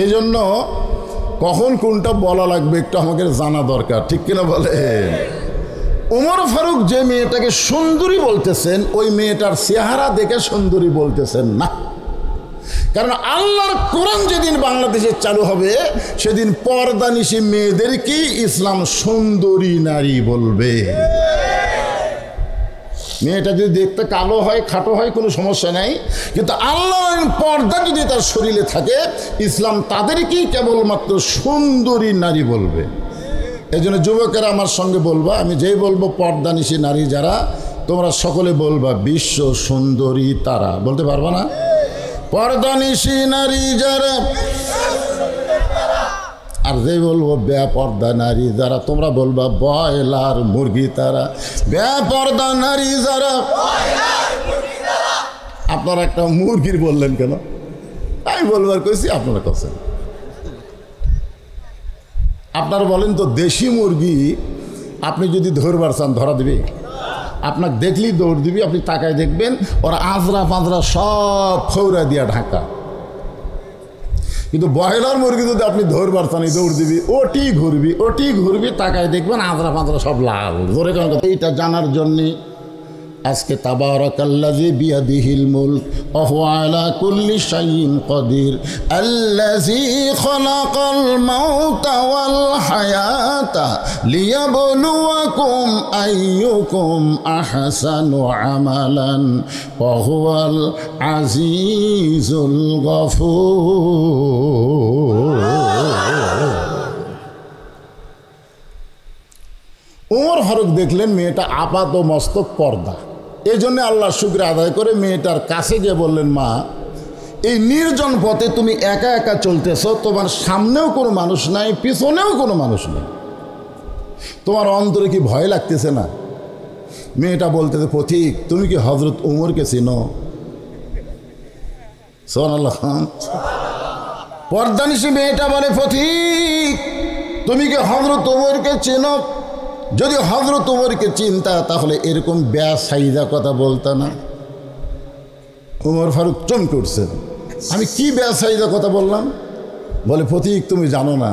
এই জন্য কখন কোনটা বলা লাগবে একটু আমাকে জানা দরকার, ঠিক কিনা বলেন? ওমর ফারুক যে মেয়েটাকে সুন্দরী বলতেছেন, ওই মেয়েটার চেহারা দেখে সুন্দরী বলতেছেন না। কারণ আল্লাহর কোরআন যেদিন বাংলাদেশে চালু হবে, সেদিন পর্দানিশী মেয়েদেরকে ইসলাম সুন্দরী নারী বলবে। মেয়েটা যদি দেখতে কালো হয়, খাটো হয়, কোনো সমস্যা নাই, কিন্তু আল্লাহর পর্দা যদি তার শরীরে থাকে, ইসলাম তাদেরকেই কেবলমাত্র সুন্দরী নারী বলবে। এই জন্য যুবকেরা আমার সঙ্গে বলবা, আমি যেই বলবো পর্দানিশী নারী যারা, তোমরা সকলে বলবা বিশ্ব সুন্দরী তারা। বলতে পারবা না? পর্দানিশী নারী যারা। আর যে বলবো বেপর্দা নারী যারা, তোমরা বলবা বয়লার মুরগি তারা। বেপর্দা নারী যারা। আপনারা একটা মুরগির বললেন কেন? আমি বলবার কইছি, আপনারা করছেন। আপনারা বলেন তো, দেশি মুরগি আপনি যদি ধরবার চান ধরা দিবে? আপনাকে দেখলেই দৌড় দিবি। আপনি তাকায় দেখবেন ওরা আজরা পাঁজরা সব খৌরা দিয়া ঢাকা। কিন্তু ব্রয়লার মুরগি যদি আপনি ধরবার চান দৌড় দিবি, ওটি ঘুরবি, তাকায় দেখবেন আজরা পাঁজরা সব লাল। ধরে কেন? এইটা জানার জন্যে আজকে তাবারাকাল্লাযী বিয়াদিহিল মুলক ওয়া হুয়া আলা কুল্লি শাইইন কাদির আল্লাযী খালাকাল মাউতা ওয়াল হায়াতা লিয়াবলুয়াকুম আইয়ুকুম আহসানু আমালান ওয়া হুয়াল আজিজুল গফুর। ওমর ফারুক দেখলেন মেয়েটা আপাত মস্তক পর্দা। এই জন্য আল্লাহ শুকর আদায় করে মেয়েটার কাছে গিয়ে বললেন, মা, এই নির্জন পথে তুমি একা একা চলতেছ, তোমার সামনেও কোনো মানুষ নাই, পিছনেও কোনো মানুষ নেই, তোমার অন্তরে কি ভয় লাগতেছে না? মেয়েটা বলতেছে, পথিক তুমি কি হযরত ওমরকে চিনো? সুবহানাল্লাহ। পর্দানিশী মেয়েটা বলে, পথিক তুমি কি হযরত ওমরকে চেনো? যদি হযরত ওমরকে চিন্তা তাহলে এরকম বেসাইদা কথা বলতা না। ওমর ফারুক চমকে উঠছেন, আমি কি বেসাইদা কথা বললাম? বলে, পথিক তুমি জানো না,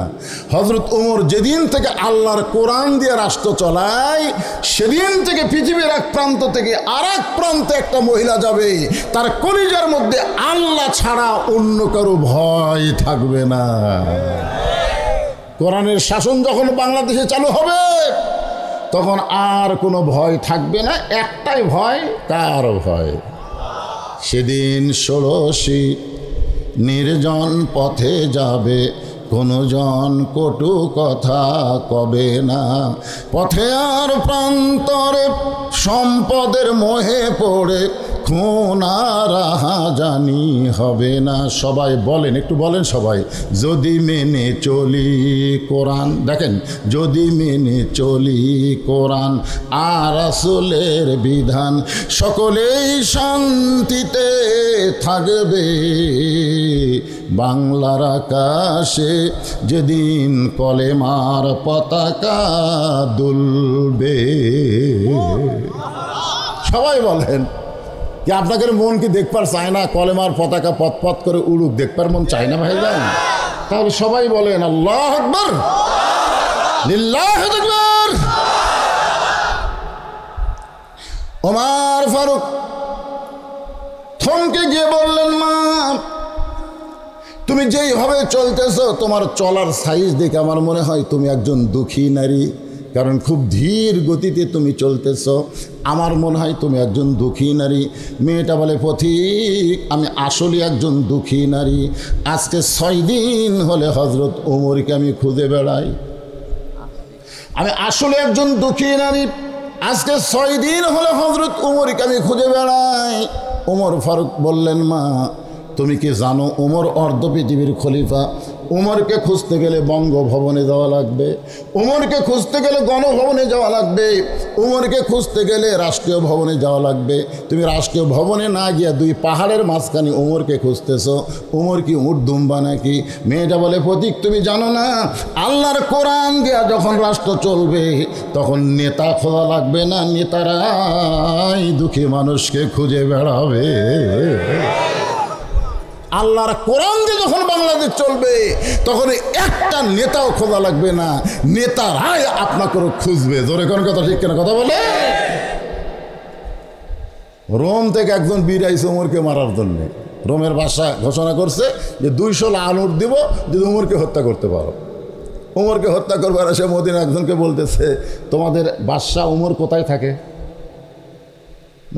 হযরত ওমর যেদিন থেকে আল্লাহর কোরআন দিয়ে রাষ্ট্র চলায়, সেদিন থেকে পৃথিবীর এক প্রান্ত থেকে আর এক প্রান্তে একটা মহিলা যাবে, তার কলিজার মধ্যে আল্লাহ ছাড়া অন্য কারো ভয় থাকবে না। কোরআনের শাসন যখন বাংলাদেশে চালু হবে তখন আর কোনো ভয় থাকবে না, একটাই ভয়, কার ভয়? সেদিন ষোড়শী নির্জন পথে যাবে, কোনো জন কটু কথা কবে না, পথে আর প্রান্তরে সম্পদের মোহে পড়ে খুন আর জানি হবে না। সবাই বলেন, একটু বলেন সবাই, যদি মেনে চলি কোরআন, দেখেন, যদি মেনে চলি কোরআন আর রাসূলের বিধান, সকলেই শান্তিতে থাকবে বাংলার আকাশে, যেদিন কলেমার পতাকা দুলবে। সবাই বলেন, কি আপনাদের মন কি দেখবার চায় না কলেমার পতাকা পথ পথ করে উড়ুক? দেখবার মন চায় না ভাইজান? তাহলে সবাই বলেন আল্লাহু আকবার, লিল্লাহি আকবার। ওমর ফারুক থমকে গিয়ে বললেন, মা, তুমি যেইভাবে চলতেছো তোমার চলার সাইজ দেখে আমার মনে হয় তুমি একজন দুঃখী নারী, কারণ খুব ধীর গতিতে তুমি চলতেছ। আমার মনে হয় তুমি একজন দুঃখী নারী। মেয়েটা বলে, পথিক, আমি আসলে একজন দুঃখী নারী। আজকে 6 দিন হলে হজরত ওমরকে আমি খুঁজে বেড়াই। আমি আসলে একজন দুঃখী নারী, আজকে 6 দিন হলে হজরত ওমরকে আমি খুঁজে বেড়াই। ওমর ফারুক বললেন, মা, তুমি কি জানো ওমর অর্ধ পৃথিবীর খলিফা? ওমরকে খুঁজতে গেলে বঙ্গভবনে যাওয়া লাগবে, ওমরকে খুঁজতে গেলে গণভবনে যাওয়া লাগবে, ওমরকে খুঁজতে গেলে রাষ্ট্রীয় ভবনে যাওয়া লাগবে। তুমি রাষ্ট্রীয় ভবনে না গিয়া 2 পাহাড়ের মাঝখানে ওমরকে খুঁজতেছো। ওমর কি উট দুম্বা নাকি? মেয়েটা বলে, প্রতীক, তুমি জানো না আল্লাহর কোরআন দিয়া যখন রাষ্ট্র চলবে তখন নেতা খোঁজা লাগবে না, নেতারাই দুঃখী মানুষকে খুঁজে বেড়াবে। আল্লাহর কোরআন দিয়ে যখন বাংলাদেশ চলবে তখন একটা নেতাও খোঁজা লাগবে না, নেতারাই আপনাকে খুঁজবে। জোরে কোন কথা, ঠিক কেন কথা বলে? রোম থেকে একজন বীর আইছে ওমরকে মারার জন্য। রোমের বাদশা ঘোষণা করছে যে 200 লাল উট দিব যদি ওমরকে হত্যা করতে পারো। ওমরকে হত্যা করবার এসে মদিনা একজনকে বলতেছে, তোমাদের বাদশা ওমর কোথায় থাকে?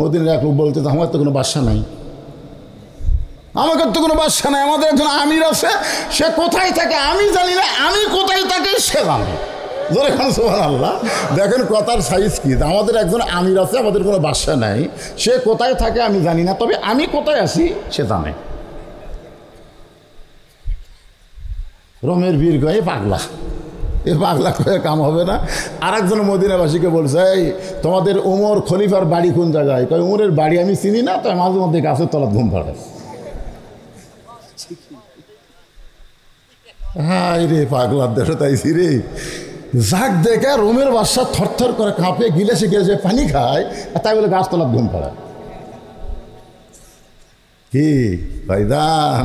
মদিনার এক লোক বলতেছে, আমার তো কোনো বাদশা নাই, আমাদের তো কোনো বাদশা নাই, আমাদের একজন আমির আছে, সে কোথায় থাকে আমি জানি না, আমি কোথায় থাকি সে জানে। ধরে খান সুবহানাল্লাহ। দেখেন কথার সাইজ কি। আমাদের একজন আমির আছে, আমাদের কোনো বাদশা নাই, সে কোথায় থাকে আমি জানি না, তবে আমি কোথায় আছি সে জানে। রোমের বীর কয়ে পাগলা, এ পাগলা কয়ে কাম হবে না। আর একজন মদিনাবাসীকে বলছে, এই তোমাদের ওমর খলিফার বাড়ি কোন জায়গায়? কয়, ওমরের বাড়ি আমি চিনি না, তাই মাঝে মধ্যে গাছের তলায় ঘুম পাড়ে। হাই রে, পাগলার দেশে তাইছি রে। যাক দেখে রোমের বাদশা থরথর করে কাঁপে, গিলাসে গিলাসে পানি খায়, আর তাই বলে গাছতলা ঘুম পাড়ায়। কি ভাইদান,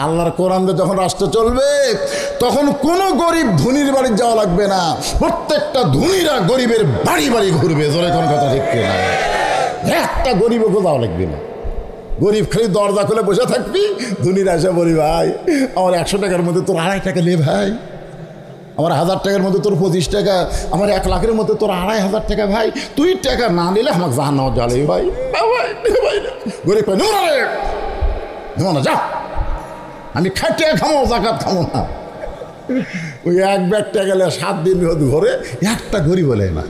আল্লাহর কোরআন দিয়ে যখন রাষ্ট্র চলবে তখন কোনো গরিব ধনীর বাড়ি যাওয়া লাগবে না, প্রত্যেকটা ধনীরা গরিবের বাড়ি বাড়ি ঘুরবে। জোরে কোন কথা, ঠিক না? একটা গরিবও যাওয়া লাগবে না। গরিব খালি দরজা খুলে বসে থাকবি, ধনীরা এসে বলি, ভাই আমার 100 টাকার মধ্যে তোর 2.5 টাকা নে, ভাই আমার 1000 টাকার মধ্যে তোর 25 টাকা, আমার 1 লাখের মধ্যে তোর 2,500 টাকা, ভাই তুই টাকা না নিলে আমাকে জাহান্নামে জ্বালে। ভাই গরিব কয়, নেব না, যা, আমি খাইতে খামো, জাকাত খামো না। ওই 1 ব্যাগ টাকা গেলে 7 দিন ঘরে একটা গরিব বলে না।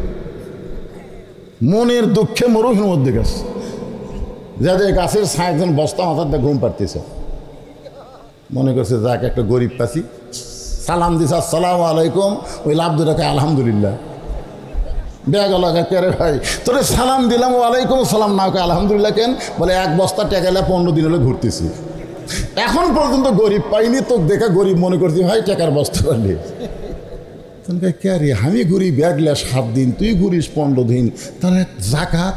মনের দুঃখে মরুভূমির মধ্যে গেছে, যাদের গাছের ছায় একজন বস্তা মাথার দিয়ে ঘুম পাড়তেছে, মনে করছে যাক একটা গরিব পাচ্ছি, সালাম দিছে, আসসালামু আলাইকুম। ওই লাভ দুটাকে আলহামদুলিল্লাহ। বেয়া গেল, কে ভাই তোরে সালাম দিলাম, ওয়ালাইকুম সালাম না, কে আলহামদুলিল্লাহ কেন? বলে 1 বস্তা টাকা 15 দিন হলে ঘুরতেছি, এখন পর্যন্ত গরিব পাইনি, তো দেখে গরিব মনে করছি, ভাই টাকার বস্তা পারলি। কে রে, আমি গরিব 7 দিন, তুই ঘুরিস 15 দিন, তাহলে জাকাত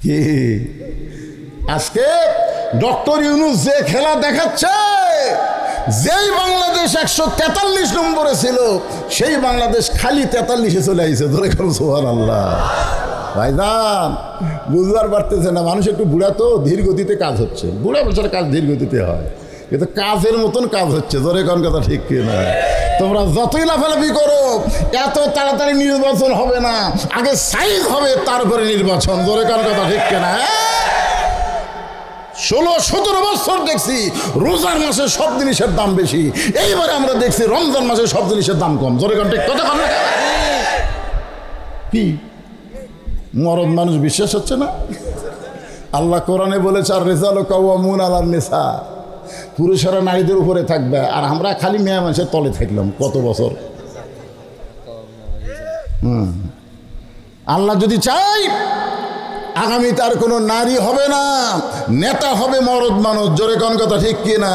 কি? আজকে ডক্টর ইউনূস যে খেলা দেখাচ্ছে, যেই বাংলাদেশ 143 নম্বরে ছিল সেই বাংলাদেশ খালি 43-এ চলে আইছে। ধরে করো সুবহানাল্লাহ। ভাইজান বুঝবার পারতেছে না, মানুষ একটু বুড়া তো, ধীর গতিতে কাজ হচ্ছে, বুড়া বছর কাজ ধীর গতিতে হয়। কিন্তু কাজের মতন কাজ হচ্ছে, জোরে কোন কথা ঠিক কিনা? তোমরা যতই লাফালাফি করো এত তাড়াতাড়ি নির্বাচন হবে না, আগে সাইজ হবে তারপরে নির্বাচন, জোরে কোন কথা ঠিক কিনা? 16-17 বছর দেখছি রোজার মাসে সব জিনিসের দাম বেশি, এইবারে আমরা দেখছি রমজান মাসে সব জিনিসের দাম কম, জোরে কোন ঠিক কথা কন না? কি মরদ মানুষ বিশ্বাস হচ্ছে না? আল্লাহ কোরআনে বলেছে আর রিজালু কাওয়ামুন আলান নিসা, পুরুষেরা নারীদের উপরে থাকবে আর আমরা খালি মেয়ে মানুষের তলে থাকলাম কত বছর। আল্লাহ যদি চাই আগামী তার কোনো নারী হবে না, নেতা হবে মরদ মানুষ, জোরে কোন কথা ঠিক কিনা?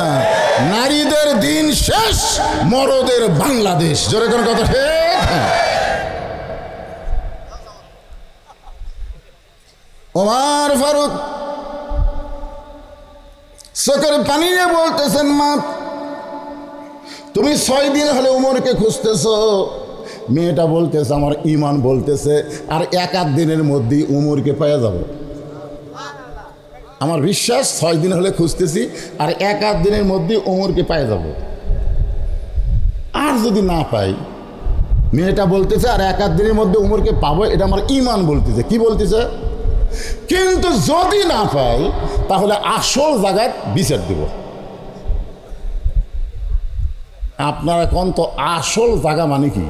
নারীদের দিন শেষ, মরদের বাংলাদেশ, জোরে কোন কথা ঠিক? ওমর ফারুক চোখের পানি নিয়ে বলতেছেন, মা তুমি 6 দিন হলে উমরকে খুঁজতেছ। মেয়েটা বলতেছে আমার ইমান বলতেছে আর 1-8 দিনের মধ্যেই উমরকে পাওয়া যাব। আমার বিশ্বাস 6 দিন হলে খুঁজতেছি আর 1-8 দিনের মধ্যেই উমরকে পাওয়া যাব। আর যদি না পাই, মেয়েটা বলতেছে আর 1-8 দিনের মধ্যে উমরকে পাবো, এটা আমার ইমান বলতেছে। কি বলতেছে? কিন্তু যদি না পাই তাহলে আসল জায়গায় বিচার দেব। আপনারা কোন তো আসল জায়গা মানে কি?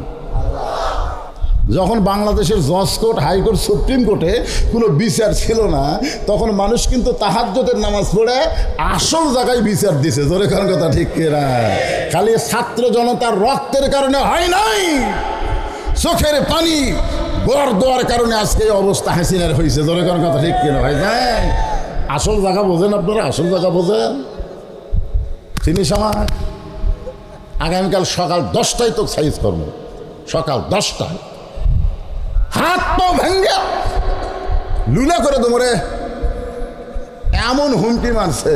যখন বাংলাদেশের জজ কোর্ট, হাইকোর্ট, সুপ্রিম কোর্টে কোনো বিচার ছিল না, তখন মানুষ কিন্তু তাহাজ্জুদের নামাজ পড়ে আসল জায়গায় বিচার দিছে, জোরে কোন কথা ঠিক কিনা? খালি ছাত্র জনতার রক্তের কারণে হয় নাই, চোখের পানি গড় দেওয়ার কারণে আজকে এই অবস্থা হাসিনার হয়েছে, জোরে কোন কথা ঠিক কিনা? ভাই যান আসল জায়গা বোঝেন আপনারা? আসল জায়গা বোঝেন? চিনিস আমার আগামীকাল সকাল 10টায় তো সাইজ করবো, সকাল 10টায় হাত পা ভেঙ্গে লুলা করে তোমরে এমন হুমকি মারছে।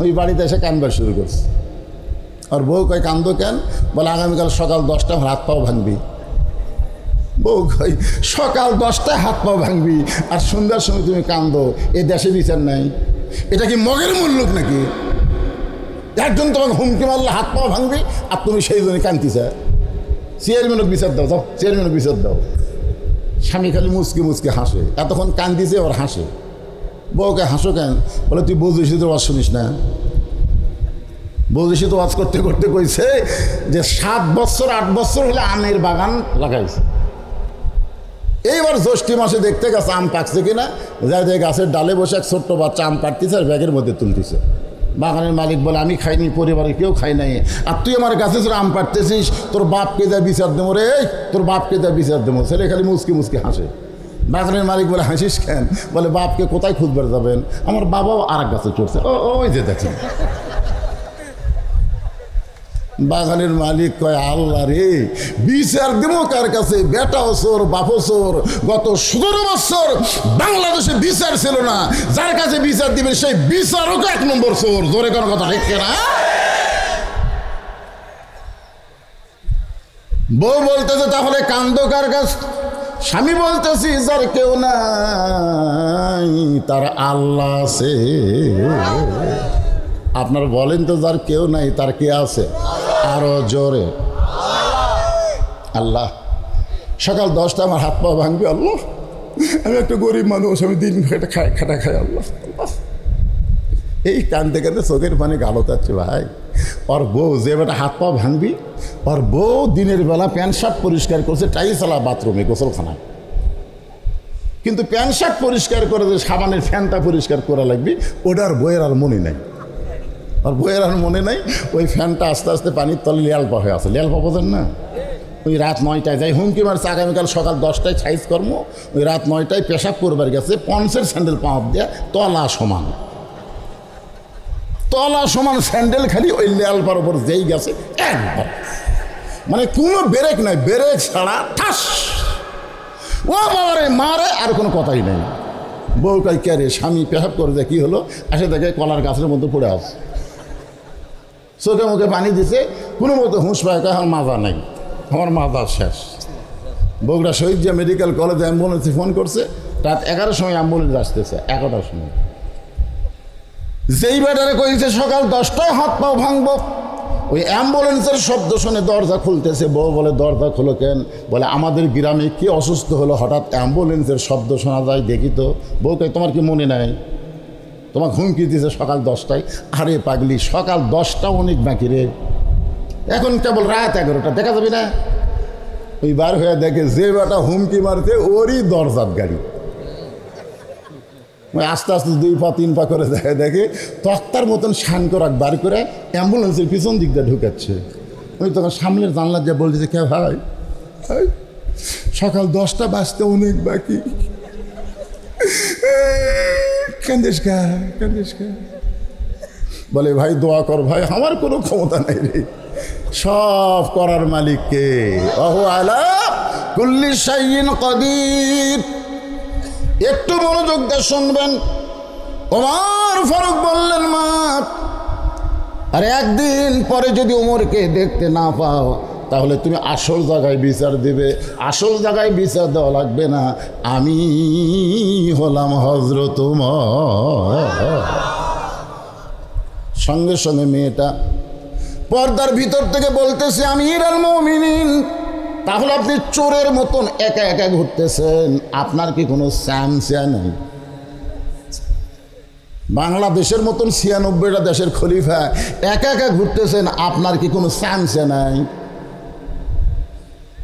ওই বাড়িতে এসে কান্দবার শুরু করছে। আর বউ কয় কান্দো কেন? বলে আগামীকাল সকাল 10টায় হাত পাও ভাঙবি। বউ কয় সকাল 10টায় হাত পাও ভাঙবি আর সন্ধ্যার সময় তুমি কান্দো, এ দেশে বিচার নাই? এটা কি মগের মুল্লুক নাকি? একজন তোমাকে হুমকি মারলে হাত পাও ভাঙবি আর তুমি সেই জন্য কান্দিছে। চেয়ারম্যানক বিচার দাও, যাও চেয়ারম্যানক বিচার দাও। স্বামী খালি মুচকে মুচকে হাসে, এতক্ষণ কান্দিছে আবার হাসে। বউকে হাসো কেন? বলে তুই বৌদিসি তো ওয়াজ শুনিস না? বৌদিসি তো ওয়াজ করতে করতে কইছে যে 7 বছর 8 বছর হলে আমের বাগান লাগাইছে, এইবার জ্যৈষ্ঠী মাসে দেখতে গেছে আম পাকছে কিনা, যাই গাছের ডালে বসে এক ছোট্ট বাচ্চা আম পাড়তেছে আর ব্যাগের মধ্যে তুলতেছে। বাগানের মালিক বলে আমি খাইনি, পরিবারের কেউ খাই নাই, আর তুই আমার গাছে আম পাড়তেছিস, তোর বাপকে যা বিচার দেবো রে, তোর বাপকে যা বিচার দেবো। ছেলে খালি মুচকি মুচকি হাসে। বাগানের মালিক বলে হাসিস কেন? বলে বাপকে কোথায় খুঁজবার যাবেন, আমার বাবাও আর এক গাছে চড়ছে, ওই যে দেখেন। বাগানের মালিক কয় আল্লাহ রে, বিচার দেবো কার কাছে? বেটাও চোর, বাপও চোর। গত 17 বছর বাংলাদেশে বিচার ছিল না, যার কাছে বিচার দিবেন সেই বিচারক 1 নম্বর চোর, জোরে কোনো কথা ঠিক না? বউ বলতেছে তাহলে কান্দো কার কাছে? স্বামী বলতেছি যার কেউ নাই তার আল্লাহ আছে। আপনার বলেন তো যার কেউ নাই তার কে আছে? আরো জোরে আল্লাহ। সকাল 10টা আমার হাত পা ভাঙবে, আল্লাহ আমি একটা গরিব মানুষ, আমি দিন খাটা খাই, আল্লাহ। এই কান্দতে কান্দতে চোখের পানি গালো যাচ্ছে ভাই। ওর বউ যে বেটা হাত পা ভাঙবি, ওর বউ দিনের বেলা প্যান্ট শার্ট পরিষ্কার করছে টাইসালা বাথরুমে গোসলখানায়, কিন্তু প্যান্ট শার্ট পরিষ্কার করে যে সাবানের ফ্যানটা পরিষ্কার করা লাগবে ওটার বইয়ের আর মনে নাই। আর বইয়ের আর মনে নাই, ওই ফ্যানটা আস্তে আস্তে পানির তলে লেলপা হয়ে আছে। লেলপা বোঝেন না? ওই রাত 9টায় যাই হুমকি মারছে আগামীকাল সকাল 10টায় সাইজ কর্ম, ওই রাত 9টায় পেশাব করবার গেছে, পঞ্চের স্যান্ডেল পাঁপ দেয়া তলা সমান, তলা সমান স্যান্ডেল খালি ওই লেলপার উপর যেই গেছে একবার, মানে কোনো ব্রেক নাই, ব্রেক ছাড়া ঠাস ও বাবারে মারে, আর কোনো কথাই নেই। বউ কাই কে রে? স্বামী পেশাব করে দেয়, কী হলো? আসে দেখে কলার গাছের মধ্যে পড়ে আস, চোখে মুখে পানি দিছে, কোনো মতো হুঁশ পায়, এখন মাজা নাই, আমার মাজা শেষ। বগুড়া শহীদ জিয়া মেডিকেল কলেজে অ্যাম্বুলেন্সে ফোন করছে, রাত 11টার সময় অ্যাম্বুলেন্স আসতেছে, 11টার সময়। যেই ব্যাটারে কইছে সকাল 10টায় হাত পাও ভাঙবো, ওই অ্যাম্বুলেন্সের শব্দ শুনে দরজা খুলতেছে। বউ বলে দরজা খুলো কেন? বলে আমাদের গ্রামে কি অসুস্থ হলো, হঠাৎ অ্যাম্বুলেন্সের শব্দ শোনা যায়, দেখি তো। বউ কয় তোমার কি মনে নাই? তোমার হুমকি দিয়েছে সকাল 10টায়। আরে পাগলি, সকাল 10টা অনেক বাকি রে, এখন কেবল রাত 11টা, দেখা যাবে না? ওই বার হয়ে দেখে যে বেটা হুমকি মারছে ওরই দরজার গাড়ি। আস্তে আস্তে 2 পা 3 পা করে দেখে তক্তার মতন শান করাক বার করে অ্যাম্বুলেন্সের পিছন দিক দিয়ে ঢুকাচ্ছে। ওই তখন সামনের জানলা যে বলতেছে, কে ভাই, সকাল 10টা বাজতে অনেক বাকি, কান্দিস কা, কান্দিস কা। বলে ভাই দোয়া কর ভাই, আমার কোনো ক্ষমতা নাই রে, সব করার মালিক কে, ওহু আলা কুল্লি শাইইন কাদির। একটু মনোযোগ দিয়ে শুনবেন। ওমর ফারুক বললেন, মা আরে একদিন পরে যদি ওমরকে দেখতে না পাও তাহলে তুমি আসল জায়গায় বিচার দিবে। আসল জায়গায় বিচার দেওয়া লাগবে না, আমি হলাম হযরত ওমর। সঙ্গে সঙ্গে মেয়েটা পর্দার ভিতর থেকে বলতেছে, আমিরুল মুমিনিন, তাহলে আপনি চোরের মতন একা একা ঘুরতেছেন, আপনার কি কোনো স্যামসিয়া নেই? বাংলাদেশের মতন 96টা দেশের খলিফা একা একা ঘুরতেছেন, আপনার কি কোনো স্যামসিয়া নাই?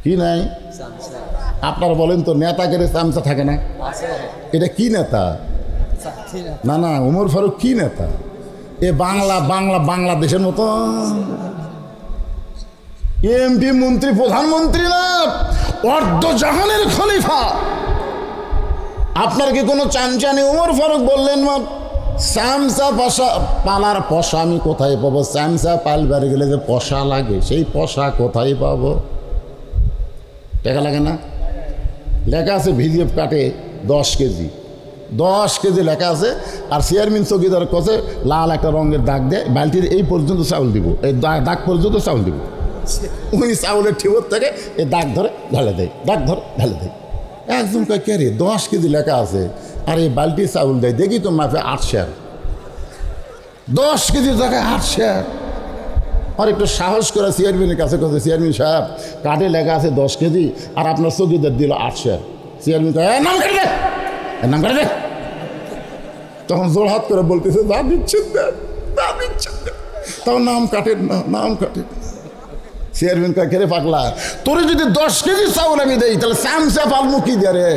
কি নাই? আপনার বলেন তো, নেতাকে স্যামসা থাকে না? এটা কি নেতা? না না, ওমর ফারুক কি নেতা? এ বাংলাদেশের মতন এমপি, মন্ত্রী, প্রধানমন্ত্রী না, অর্ধজাহানের খলিফা। আপনার কি কোনো চামচানি? ওমর ফারুক বললেন, মা স্যামসা পশা পালার পশা আমি কোথায় পাবো? স্যামসা পালবার গেলে যে পশা লাগে, সেই পশা কোথায় পাবো? টাকা লাগে না? লেখা আছে ভিজিএফ কাটে 10 কেজি, 10 কেজি লেখা আছে। আর চেয়ারম্যান চৌকিদার কাছে লাল একটা রঙের দাগ দেয়, বালতির এই পর্যন্ত চাউল দিব, এই দাগ পর্যন্ত চাউল দিব। উনি চাউলের ঠিবর থেকে এই দাগ ধরে ঢালে দেয়, দাগ ধরে ঢালে দেয়। একজন কয় কে রে, 10 কেজি লেখা আছে আর এই বালতি চাউল দেয়, দেখি তো মাপে 8 শেয়ার, 10 কেজির জায়গায় 8 শেয়ার। আর একটু সাহস করে চেয়ারম্যানের কাছে কথা, চেয়ারম্যান সাহেব কার্ডে লেখা আছে 10 কেজি আর আপনার চৌকিদার দিল 8 শেয়ার। চেয়ারম্যান কয় নাম কেটে দে, নাম কেটে দে। তখন জোড়হাত করে বলতেছে, যা দিচ্ছেন দেন, যা দিচ্ছেন দেন। তখন নাম কাটেন না, নাম কাটেন। চেয়ারম্যান কয় কেরে পাগলা, তোরে যদি 10 কেজি চাউল আমি দেই তাহলে স্যামসা পালমু কি দিয়ে রে?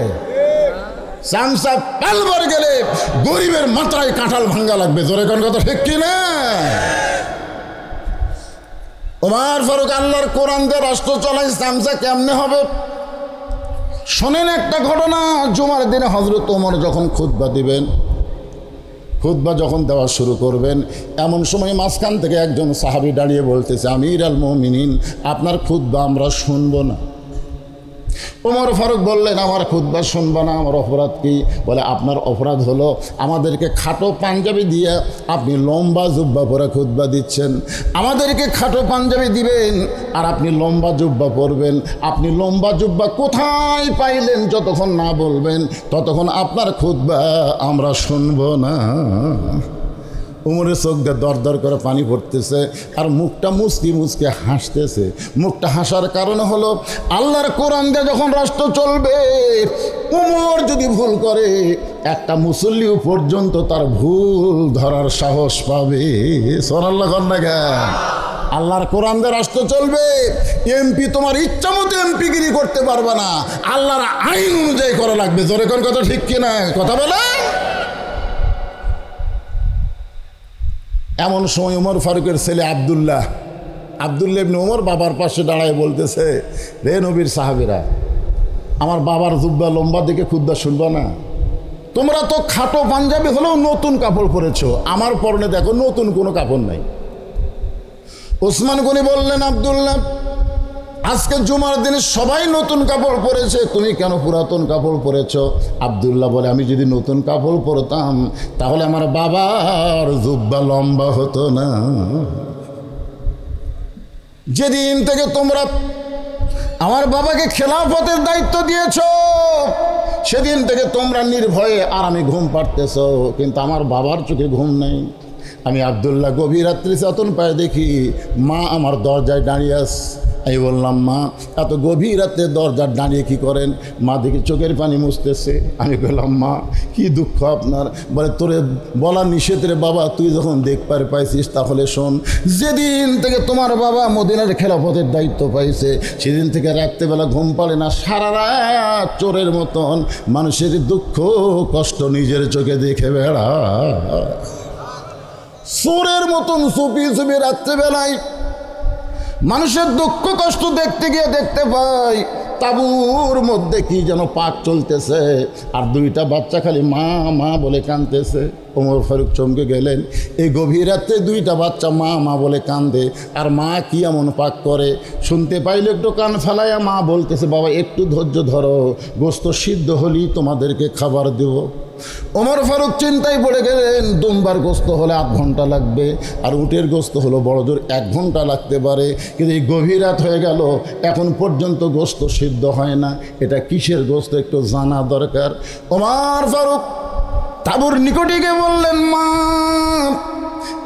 স্যামসা পালবার গেলে গরিবের মাত্রায় কাঁঠাল ভাঙ্গা লাগবে। জোরে কোন কথা ঠিক কি না? ওমর ফারুক আল্লাহর কোরআন দিয়ে রাষ্ট্র চালাই, স্যামসা কেমনে হবে? শোনেন একটা ঘটনা। জুমার দিনে হযরত ওমর যখন খুতবা দিবেন, খুতবা যখন দেওয়া শুরু করবেন, এমন সময় মাঝখান থেকে একজন সাহাবী দাঁড়িয়ে বলতেছে, আমিরুল মুমিনিন, আপনার খুতবা আমরা শুনবো না। ওমর ফারুক বললেন, আমার খুতবা শুনবা না, আমার অপরাধ কি? বলে আপনার অপরাধ হলো আমাদেরকে খাটো পাঞ্জাবি দিয়ে আপনি লম্বা জুব্বা পরে খুতবা দিচ্ছেন। আমাদেরকে খাটো পাঞ্জাবি দিবেন আর আপনি লম্বা জুব্বা পরবেন। আপনি লম্বা জুব্বা কোথায় পাইলেন? যতক্ষণ না বলবেন ততক্ষণ আপনার খুতবা আমরা শুনবো না। উমরের চোখ দিয়ে দর দর করে পানি পড়তেছে আর মুখটা মুচকি মুচকে হাসতেছে। মুখটা হাসার কারণ হলো আল্লাহর কোরআন দিয়ে যখন রাষ্ট্র চলবে, উমর যদি ভুল করে একটা মুসল্লিও পর্যন্ত তার ভুল ধরার সাহস পাবে। সুবহানাল্লাহ কন্যা। আল্লাহর কোরআন দিয়ে রাষ্ট্র চলবে, এমপি তোমার ইচ্ছা মতো এমপিগিরি করতে পারবে না, আল্লাহর আইন অনুযায়ী করা লাগবে। জোরে কোন কথা ঠিক কিনা? কথা বলে। এমন সময় ওমর ফারুকের ছেলে আব্দুল্লাহ ইবনে ওমর বাবার পাশে দাঁড়ায় বলতেছে, রে নবীর সাহাবীরা, আমার বাবার জুব্বা লম্বা দিকে খুদ্া শুনবা না? তোমরা তো খাটো পাঞ্জাবি হলেও নতুন কাপড় পরেছো, আমার পরনে দেখো নতুন কোনো কাপড় নাই। ওসমান গনি বললেন, আব্দুল্লাহ, আজকে জুমার দিনে সবাই নতুন কাপড় পরেছে, তুমি কেন পুরাতন কাপড় পরেছ? আব্দুল্লাহ বলে, আমি যদি নতুন কাপড় পরতাম তাহলে আমার বাবার জুব্বা লম্বা হতো না। যেদিন থেকে তোমরা আমার বাবাকে খেলাফতের দায়িত্ব দিয়েছ, সেদিন থেকে তোমরা নির্ভয়ে আরামে ঘুম পাড়তেছ, কিন্তু আমার বাবার চোখে ঘুম নেই। আমি আব্দুল্লাহ গভীর রাত্রি চেতন পায়ে দেখি মা আমার দরজায় দাঁড়িয়ে আস। আমি বললাম, মা এত গভীর রাতে দরজার দাঁড়িয়ে কী করেন? মা দেখি চোখের পানি মুছতেছে। আমি বললাম, মা কি দুঃখ আপনার? বলে, তোরে বলা নিষেধ রে বাবা, তুই যখন দেখবার পাইছিস তাহলে শোন, যেদিন থেকে তোমার বাবা মদিনার খেলাফতের দায়িত্ব পাইছে সেদিন থেকে রাত্রেবেলা ঘুম পাড়ে না, সারা রাত চোরের মতন মানুষের দুঃখ কষ্ট নিজের চোখে দেখে বেড়া, চোরের মতন চুপি চুপি রাত্রেবেলায় মানুষের দুঃখ কষ্ট দেখতে গিয়ে দেখতে পাই তাঁবুর মধ্যে কি যেন পাক চলতেছে, আর দুইটা বাচ্চা খালি মা মা বলে কাঁদতেছে। ওমর ফারুক চমকে গেলেন, এই গভীর রাতে দুইটা বাচ্চা মা মা বলে কান্দে, আর মা কি এমন পাক করে? শুনতে পাইলে একটু কান ফেলাইয়া মা বলতেছে, বাবা একটু ধৈর্য ধরো, গোস্ত সিদ্ধ হলেই তোমাদেরকে খাবার দেব। ওমর ফারুক চিন্তায় পড়ে গেলেন, দুম্বার গোস্ত হলে 8 ঘন্টা লাগবে, আর উটের গোস্ত হলো বড় জোর 1 ঘন্টা লাগতে পারে, কিন্তু এই গভীর রাত হয়ে গেল এখন পর্যন্ত গোস্ত সিদ্ধ হয় না, এটা কিসের গোস্ত একটু জানা দরকার। ওমর ফারুক তাঁবুর নিকটে গিয়ে বললেন, মা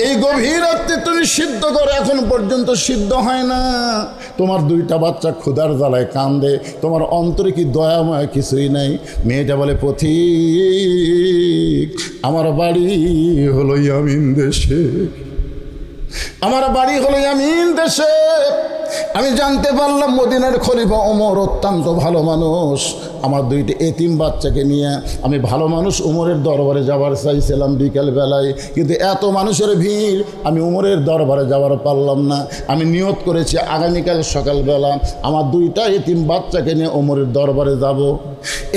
এই গভীর রাতে তুমি সিদ্ধ করো, এখন পর্যন্ত সিদ্ধ হয় না, তোমার দুইটা বাচ্চা ক্ষুধার জ্বালায় কান্দে, তোমার অন্তরে কি দয়াময় কিছুই নাই? মেয়েটা বলে, পথিক আমার বাড়ি হলো ইয়ামিন দেশে, আমার বাড়ি হলো ইয়ামিন দেশে। আমি জানতে পারলাম মদিনার খলিফা ওমর অত্যন্ত ভালো মানুষ, আমার দুইটি এতিম বাচ্চাকে নিয়ে আমি ভালো মানুষ ওমরের দরবারে যাওয়ার চাইছিলাম বিকেলবেলায়, কিন্তু এত মানুষের ভিড় আমি ওমরের দরবারে যাওয়ার পারলাম না। আমি নিয়ত করেছি আগামীকাল সকালবেলা আমার দুইটা এতিম বাচ্চাকে নিয়ে ওমরের দরবারে যাব।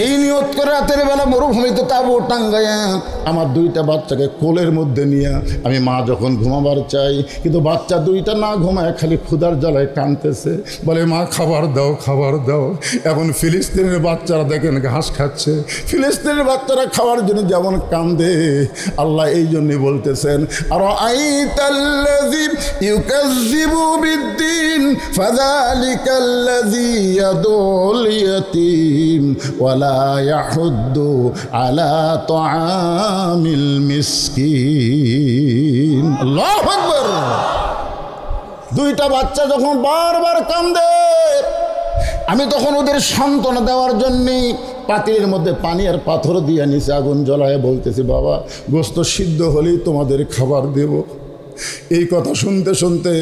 এই নিয়ত করে রাতের বেলা মরুভূমিতে তাঁবু টাঙ্গাইয়া আমার দুইটা বাচ্চাকে কোলের মধ্যে নিয়ে আমি মা যখন ঘুমাবার চাই, কিন্তু বাচ্চা দুইটা না ঘুমায় খালি ক্ষুধার জ্বালায় কাঁদতেছে, বলে মা খাবার দাও খাবার দাও। এখন ফিলিস্তিনের বাচ্চারা দেখেন ঘাস খাচ্ছে, ফিলিস্তিনের বাচ্চারা খাওয়ার জন্য যেমন কান্দে, আল্লাহ এই জন্যে বলতেছেন, আর আইতাল্লাযী ইউকাযযিবু বিদ্দীন ফাযালিকাল্লাযী ইয়াদুল ইয়াতীম ওয়ালা ইয়াহুদ্দু আলা তুআমিল মিসকিন। আল্লাহু আকবার। দুইটা বাচ্চা যখন বারবার কান্দে, আমি তখন ওদের সান্ত্বনা দেওয়ার জন্যে পাতিলের মধ্যে পানি আর পাথর দিয়ে নিচে আগুন জ্বলায় বলতেছি, বাবা গোস্ত সিদ্ধ হলেই তোমাদের খাবার দেব। এই কথা শুনতে শুনতে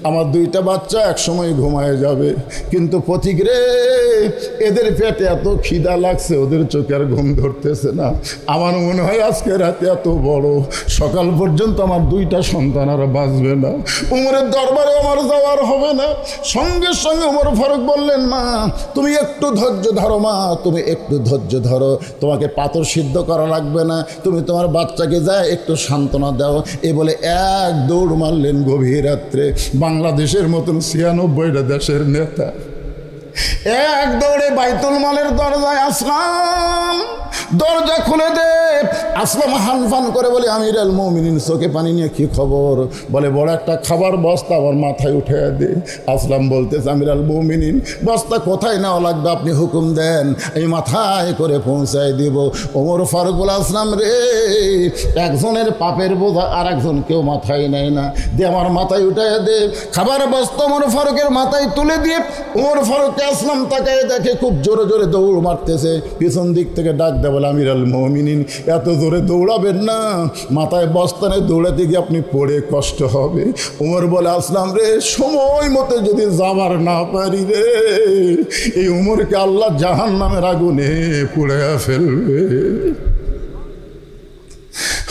আমার দুইটা বাচ্চা একসময় ঘুমায় যাবে, কিন্তু পথিক রে এদের পেটে এত খিদা লাগছে, ওদের চোখে আর ঘুম ধরতেছে না। আমার মনে হয় আজকে রাতে এত বড়, সকাল পর্যন্ত আমার দুইটা সন্তান আর বাঁচবে না, উমরের দরবারে আমার যাওয়ার হবে না। সঙ্গে সঙ্গে ওমর ফারুক বললেন, মা তুমি একটু ধৈর্য ধরো, মা তুমি একটু ধৈর্য ধরো, তোমাকে পাথর সিদ্ধ করা লাগবে না, তুমি তোমার বাচ্চাকে যায় একটু সান্ত্বনা দাও। এ বলে এক দৌড় মারলেন গভীর রাত্রে, বাংলাদেশের মতন 96টা দেশের নেতা এক দৌড়ে বাইতুল মালের দরজায় আসলাম, দরজা খুলে দে। আসলাম হানফান করে বলে, আমির আল মুমিনিন চোখে পানি নিয়ে কি খবর? বলে, বড় একটা খাবার বস্তা আমার মাথায় উঠে দে। আসলাম বলতেছে, আমির আল মুমিনিন বস্তা কোথায় নেওয়া লাগবে আপনি হুকুম দেন, এই মাথায় করে পৌঁছায় দিব। ওমর ফারুক বলে, আসলাম রে একজনের পাপের বোঝা আর একজন কেউ মাথায় নেয় না, দিয়ে আমার মাথায় উঠে দে। খাবার বস্তা ওমর ফারুকের মাথায় তুলে দিয়ে ওমর ফারুক আসলাম তাকায় দেখে খুব জোরে জোরে দৌড় মারতেছে, পিছন দিক থেকে ডাক দেয়, বলে আমির আল মুমিনিন এত জোরে দৌড়াবেন না, মাথায় বস্তানে দৌড়াতে গিয়ে আপনি পড়ে কষ্ট হবে। ওমর বলে, আসলাম রে সময় মতো যদি যাবার না পারি রে, এই উমরকে আল্লাহ জাহান্নামের আগুনে পুড়ে ফেলবে।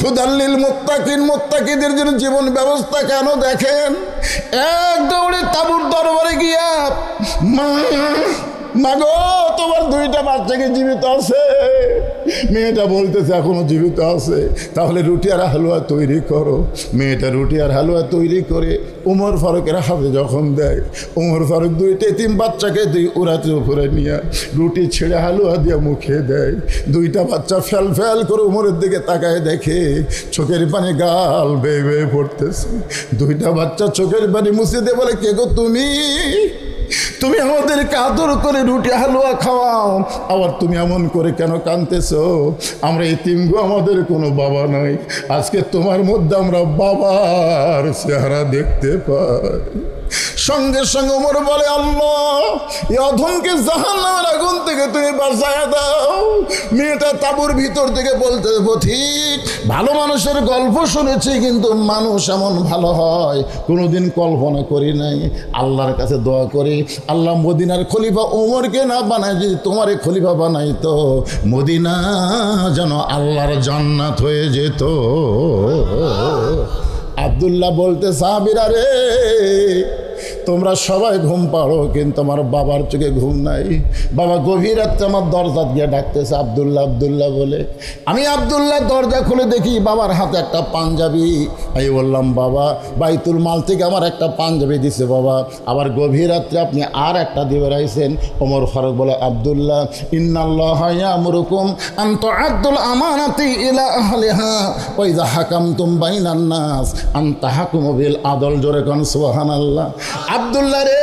হুদাল্লিল মুত্তাকিন, মুত্তাকিদের জন্য জীবন ব্যবস্থা কেন দেখেন। এক দৌড়ে তাঁবুর দরবারে গিয়া, মা গো তোমার দুইটা বাচ্চাকে জীবিত আছে। মেয়েটা বলতেছে এখনো জীবিত আছে, তাহলে রুটি আর হালুয়া তৈরি করো। মেয়েটা রুটি আর হালুয়া তৈরি করে ওমর ফারুকের হাতে যখন দেয়, ওমর ফারুক দুইটা তিন বাচ্চাকে উড়াতে উপরে নিয়ে রুটি ছেড়ে হালুয়া দিয়ে মুখে দেয়। দুইটা বাচ্চা ফ্যাল ফ্যাল করে ওমরের দিকে তাকায় দেখে চোখের পানি গাল বেয়ে বেয়ে পড়তেছে। দুইটা বাচ্চা চোখের পানি মুছে দিয়ে বলে, কে গো তুমি? তুমি আমাদেরকে আদর করে রুটি হালুয়া খাওয়াও, আবার তুমি এমন করে কেন কাঁদতেছো? আমরা এতিমগো, আমাদের কোনো বাবা নাই, আজকে তোমার মধ্যে আমরা বাবার চেহারা দেখতে পাই। সঙ্গে সঙ্গে ওমর বলে, আল্লাহ এই অধমকে জাহান্নামের আগুন থেকে তুমি বাঁচায়া দাও। মেয়েটা তাঁবুর ভিতর থেকে বলতে, পথিক ভালো মানুষের গল্প শুনেছি, কিন্তু মানুষ এমন ভালো হয় কোনোদিন কল্পনা করি নাই। আল্লাহর কাছে দোয়া করি, আল্লাহ মদিনার খলিফা ওমরকে না বানায়, যদি তোমারে খলিফা বানাই তো মদিনা যেন আল্লাহর জান্নাত হয়ে যেত। আব্দুল্লাহ বলতে, সাহাবীরা রে, তোমরা সবাই ঘুম পাড়ো, কিন্তু আমার বাবার চোখে ঘুম নাই। বাবা গভীর রাত্রে আমার দরজা গিয়ে ডাকতেছে, আব্দুল্লাহ আব্দুল্লাহ বলে। আমি আব্দুল্লাহ দরজা খুলে দেখি বাবার হাতে একটা পাঞ্জাবি। আমি বললাম, বাবা বাইতুল মাল থেকে আমার একটা পাঞ্জাবি দিছে বাবা, আবার গভীর রাত্রে আপনি আর একটা দিয়ে বেড়াইছেন। ওমর ফারুক বলে, আব্দুল্লাহ ইন্নাল্লাহা ইয়ামুরুকুম আন তুআদ্দুল আমানাতি ইলা আহলিহা ওয়া ইযা হাকামতুম বাইনান নাস আন তাহকুমু বিল আদল। জোরে কোন সুবহানাল্লাহ। আব্দুল্লাহ রে,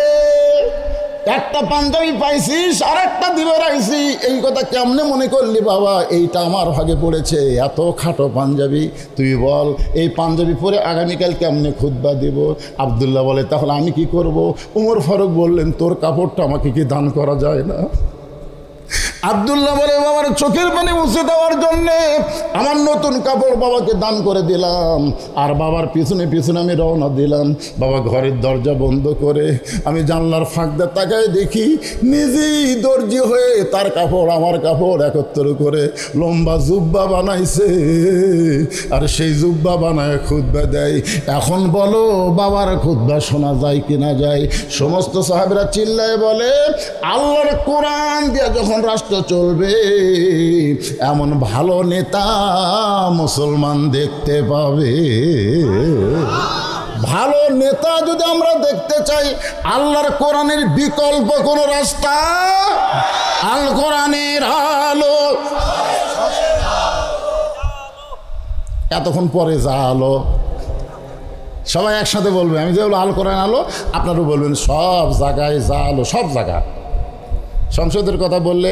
একটা পাঞ্জাবি পাইছিস, আর একটা দিবে রাইছি, এই কথা কেমনে মনে করলি বাবা? এইটা আমার ভাগে পড়েছে, এত খাটো পাঞ্জাবি, তুই বল এই পাঞ্জাবি পরে আগামীকাল কেমনে খুতবা দিব? আব্দুল্লাহ বলে, তাহলে আমি কি করব? ওমর ফারুক বললেন, তোর কাপড়টা আমাকে কি দান করা যায় না? আব্দুল্লাহ বলে, বাবার চোখের পানি মুছে দেওয়ার জন্যে আমার নতুন কাপড় বাবাকে দান করে দিলাম, আর বাবার পিছনে পিছনে আমি রওনা দিলাম। বাবা ঘরের দরজা বন্ধ করে আমি জানলার ফাঁক দিয়ে তাকায় দেখি নিজেই দর্জি হয়ে তার কাপড় আমার কাপড় একত্র করে লম্বা জুব্বা বানাইছে, আর সেই জুব্বা বানায় খুতবা দেয়। এখন বলো বাবার খুতবা শোনা যায় কি না যায়? সমস্ত সাহাবীরা চিল্লায় বলে, আল্লাহর কোরআন দিয়ে যখন রাষ্ট্র চলবে, এমন ভালো নেতা মুসলমান দেখতে পাবে। ভালো নেতা যদি আমরা দেখতে চাই, আল্লাহর কোরআনের বিকল্প কোন রাস্তা? আল কোরআনের আলো। এতক্ষণ পরে যা আলো, সবাই একসাথে বলবে। আমি যে বলবো আল কোরআন আলো, আপনারও বলবেন সব জায়গায় যা আলো, সব জায়গা। সংসদের কথা বললে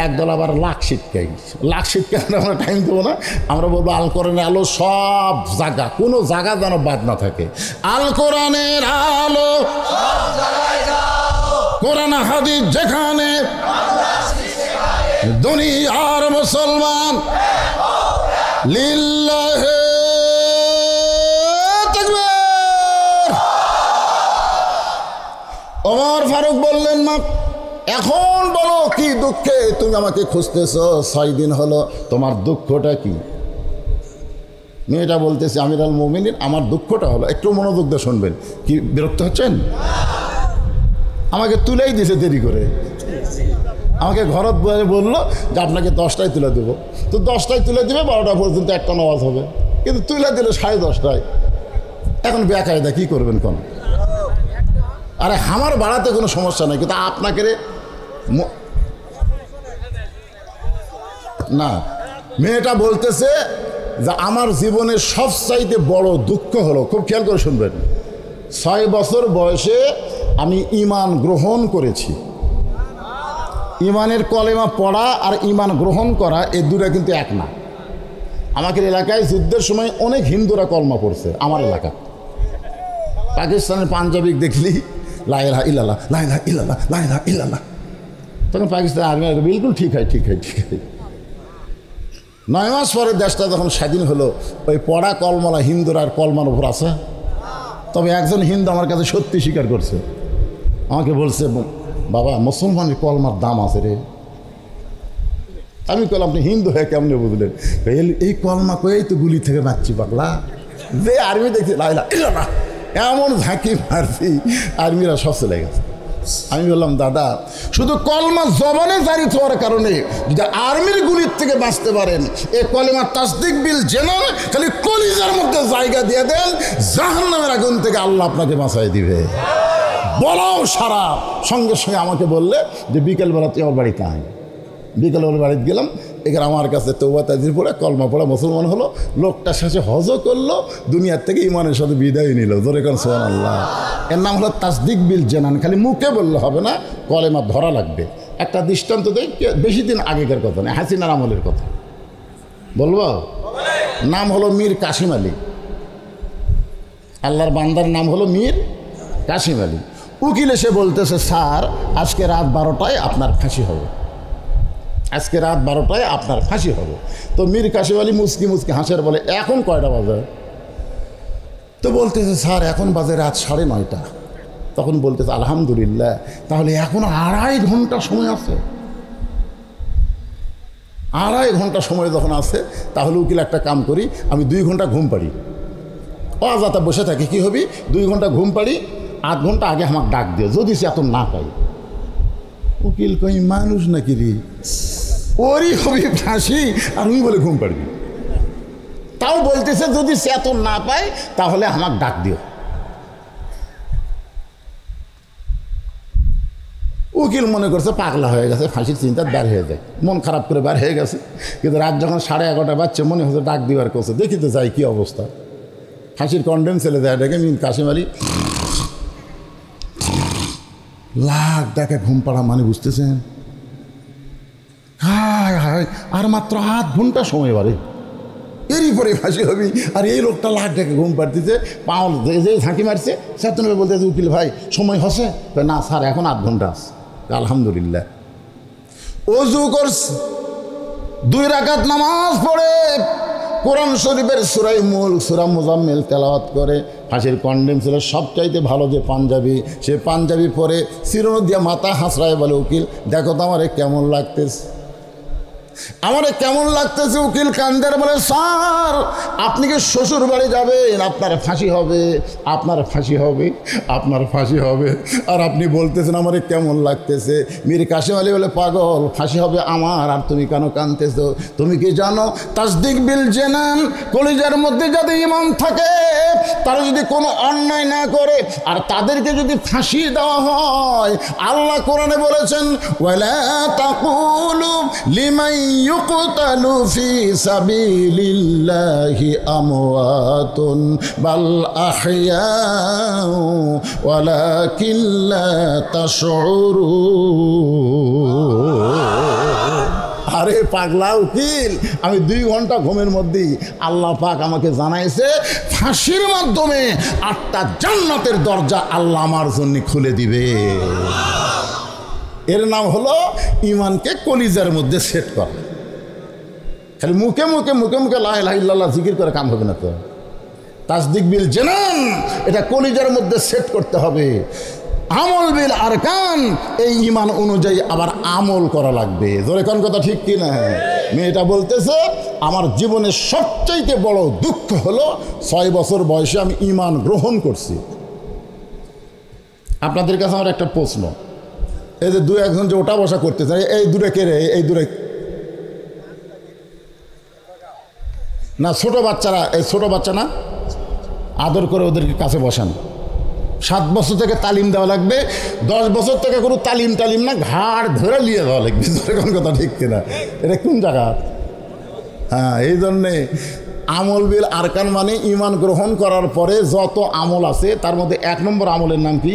একদল আবার লাখ শিক্ষাই, লাখ শিক্ষা আমরা টাইম দেবো না, আমরা বলবো আল কোরআনের আলো সব জায়গা, কোনো জায়গা যেন বাদ না থাকে। আল কোরআনের আলো, কোরআন হাদিস যেখানে, দুনিয়ার মুসলমান লিল্লাহে তাকবীর। ওমর ফারুক বললেন, মা এখন বলো কি দুঃখে তুমি আমাকে খুঁজতেছ? 6 দিন হলো, তোমার দুঃখটা কি? মেয়েটা বলতেছে, আমিরুল মুমিনিন, আমার দুঃখটা হলো, একটু মনোযোগ দিয়ে শুনবেন। কি বিরক্ত হচ্ছেন? আমাকে তুলেই দিয়েছে দেরি করে, আমাকে ঘরত বললো যে আপনাকে 10টায় তুলে দেবো, তো 10টায় তুলে দেবে, 12টা পর্যন্ত একটা নামাজ হবে, কিন্তু তুলে দিলে 10:30টায়। এখন বেকায়দা কি করবেন কোন? আরে আমার বাড়াতে কোনো সমস্যা নেই, কিন্তু আপনাকে না। মেয়েটা বলতেছে যে আমার জীবনের সবচাইতে বড় দুঃখ হলো, খুব খেয়াল করে শুনবেন, 6 বছর বয়সে আমি ঈমান গ্রহণ করেছি। ঈমানের কলেমা পড়া আর ঈমান গ্রহণ করা, এই দুটা কিন্তু এক না। আমাদের এলাকায় যুদ্ধের সময় অনেক হিন্দুরা কলমা পড়ছে। আমার এলাকা পাকিস্তানের পাঞ্জাবি দেখলি লা ইলাহা ইল্লাল্লাহ, লা ইলাহা ইল্লাল্লাহ, লা ইলাহা ইল্লাল্লাহ, তখন পাকিস্তান আর্মি বিলকুল ঠিক হয়, ঠিক হয়, ঠিক হয়। 9 মাস পরে দেশটা যখন স্বাধীন হলো, ওই পড়া কলমালা হিন্দুরা আর কলমার উপর আছে। তবে একজন হিন্দু আমার কাছে সত্যি স্বীকার করছে, আমাকে বলছে, বাবা মুসলমানের কলমার দাম আছে রে। আমি কল, আপনি হিন্দু হয়ে কেমনে বুঝলেন? এই কলমা কয়েই তো গুলি থেকে বাঁচছি পাগলা। যে আর্মি দেখছি লা ইলাহা ইল্লাল্লাহ, এমন ঝাঁকি মারছি, আর্মিরা সব চলে গেছে। আমি বললাম, দাদা শুধু কলমা জবানে জারি হওয়ার কারণে যদি আর্মির গুলির থেকে বাঁচতে পারেন, এই কলেমা তাসদিক বিল জেনান, খালি কলিজার মধ্যে জায়গা দিয়ে দেন, জাহান্নামের আগুন থেকে আল্লাহ আপনাকে বাঁচাই দিবে। বলাও সারা। সঙ্গে সঙ্গে আমাকে বললে যে বিকেলবেলা তুই আমার বাড়িতে আয়। বিকেলবেলা বাড়িতে গেলাম, এখানে আমার কাছে তওবা তাজির পড়ে কলমা পড়া মুসলমান হলো। লোকটা শেষে হজও করলো, দুনিয়ার থেকে ইমানের সাথে বিদায় নিল। জোরে কোন সুবহানাল্লাহ। এর নাম হলো তাসদিক বিল জানান। খালি মুখে বললে হবে না, কলেমা ধরা লাগবে। একটা দৃষ্টান্ত দেয়, বেশি দিন আগেকার কথা নয়, হাসিনার আমলের কথা বলবো। নাম হলো মীর কাসিম আলী। আল্লাহর বান্দার নাম হলো মীর কাসিম আলী। উকিল এসে বলতেছে, স্যার আজকে রাত 12টায় আপনার ফাঁসি হবে, আজকে রাত 12টায় আপনার ফাঁসি হবে। তো মীর কাসিম আলী মুসকি মুসকি হাসের বলে, এখন কয়টা বাজে? তো বলতেছে, স্যার এখন বাজে রাত 9:30। তখন বলতেছে, আলহামদুলিল্লাহ, তাহলে এখন 2.5 ঘন্টা সময় আছে। 2.5 ঘন্টা সময় যখন আছে, তাহলে উকিল একটা কাম করি, আমি 2 ঘন্টা ঘুম পাড়ি, অযথা বসে থাকি, কি হবি 2 ঘন্টা ঘুম পাড়ি, 8 ঘন্টা আগে আমাকে ডাক দিও, যদি সে এত না পাই। উকিল কই, মানুষ নাকি রে, ওরই হবি ফাঁসি আর উনি বলে ঘুম পাড়বি। তাও বলতেছে যদি সে এত না পায় তাহলে আমাকে ডাক দিও। উকিল মনে করছে পাগলা হয়ে গেছে, ফাঁসির চিন্তা বার হয়ে যায়, মন খারাপ করে বার হয়ে গেছে। কিন্তু রাত যখন 11:30 বাজছে, মনে হচ্ছে ডাক দিবার করছে, দেখিতে যাই কি অবস্থা। ফাঁসির কন্ডেম ছেলে যায়, ডেকে মীর কাসিম আলী লাখ ডাকে ঘুম পাড়া, মানে বুঝতেছেন? হায় হায়, আর মাত্র 8 ঘন্টা সময় বাড়ে, এরই পরে ফাঁসি হবি। আর এই লোকটা লাখ ডাকে ঘুম পাড়তেছে, পাওয়াল যে ঝাঁকি মারছে, সেতন বলতেছে, উকিল ভাই সময় হসে? না স্যার, এখন 8 ঘন্টা আছে। আলহামদুলিল্লাহ। ওযু করছে, 2 রাকাত নামাজ পড়ে, কোরআন শরীফের সূরা মুলক, সূরা মুজাম্মিল তেলাওয়াত করে। ফাঁসির কন্ডেম ছিল সবচাইতে ভালো যে পাঞ্জাবি, সে পাঞ্জাবি পরে চিরুনি দিয়ে মাথা হাসড়ায় বলে, উকিল দেখো তো আমারে কেমন লাগতেছে, আমারে কেমন লাগতেছে। উকিল কান্দের বলে, স্যার আপনি কি শ্বশুর বাড়ি যাবেন? আপনার ফাঁসি হবে, আপনার ফাঁসি হবে, আপনার ফাঁসি হবে, আর আপনি বলতেছেন আমারে কেমন লাগতেছে। মীর কাসিম আলী বলে, পাগল, ফাঁসি হবে আমার, আর তুমি কেন কাঁদতেছো? তুমি কি জানো তাসদিক বিল জানান, কলিজার মধ্যে যাদের ঈমান থাকে, তারা যদি কোনো অন্যায় না করে আর তাদেরকে যদি ফাঁসি দেওয়া হয়, আল্লাহ কোরআনে বলেছেন, ওয়ালা তাকুলু লিমান ইউকতালু ফি সাবিলিল্লাহি আমওয়াতুন বাল আহইয়াউ ওয়ালাকিন লা তাশউরুন। আরে পাগলা উকিল, আমি 2 ঘন্টা ঘুমের মধ্যেই আল্লাহ পাক আমাকে জানাইছে, ফাঁসির মাধ্যমে 8টা জান্নাতের দরজা আল্লাহ আমার জন্য খুলে দিবে। এর নাম হলো ইমানকে কলিজার মধ্যে সেট করা। খালি মুখে মুখে মুখে মুখে লা ইলাহা ইল্লাল্লাহ জিকির করে কাম হবে না তো। তাসদিক বিল জানান, এটা কলিজার মধ্যে সেট করতে হবে। আমল বিল আরকান, এই ইমান অনুযায়ী আবার আমল করা লাগবে। জোরে কোন কথা ঠিক কি না? মেয়েটা বলতেছে, আমার জীবনের সবচাইতে বড় দুঃখ হলো 6 বছর বয়সে আমি ইমান গ্রহণ করছি। আপনাদের কাছে আমার একটা প্রশ্ন, এই যে 2-1জন যে ওটা বসা করতে চায়, এই দূরে কে রে? এই দূরে না, ছোট বাচ্চারা, এই ছোট বাচ্চা না, আদর করে ওদেরকে কাছে বসান। 7 বছর থেকে তালিম দেওয়া লাগবে, 10 বছর থেকে কোনো তালিম না, ঘাড় ধরে নিয়ে দেওয়া লাগবে। কোন কথা ঠিক কিনা? এটা কোন জায়গা? হ্যাঁ, এই জন্যে আমল বিল আরকান মানে ইমান গ্রহণ করার পরে যত আমল আছে তার মধ্যে 1 নম্বর আমলের নাম কি?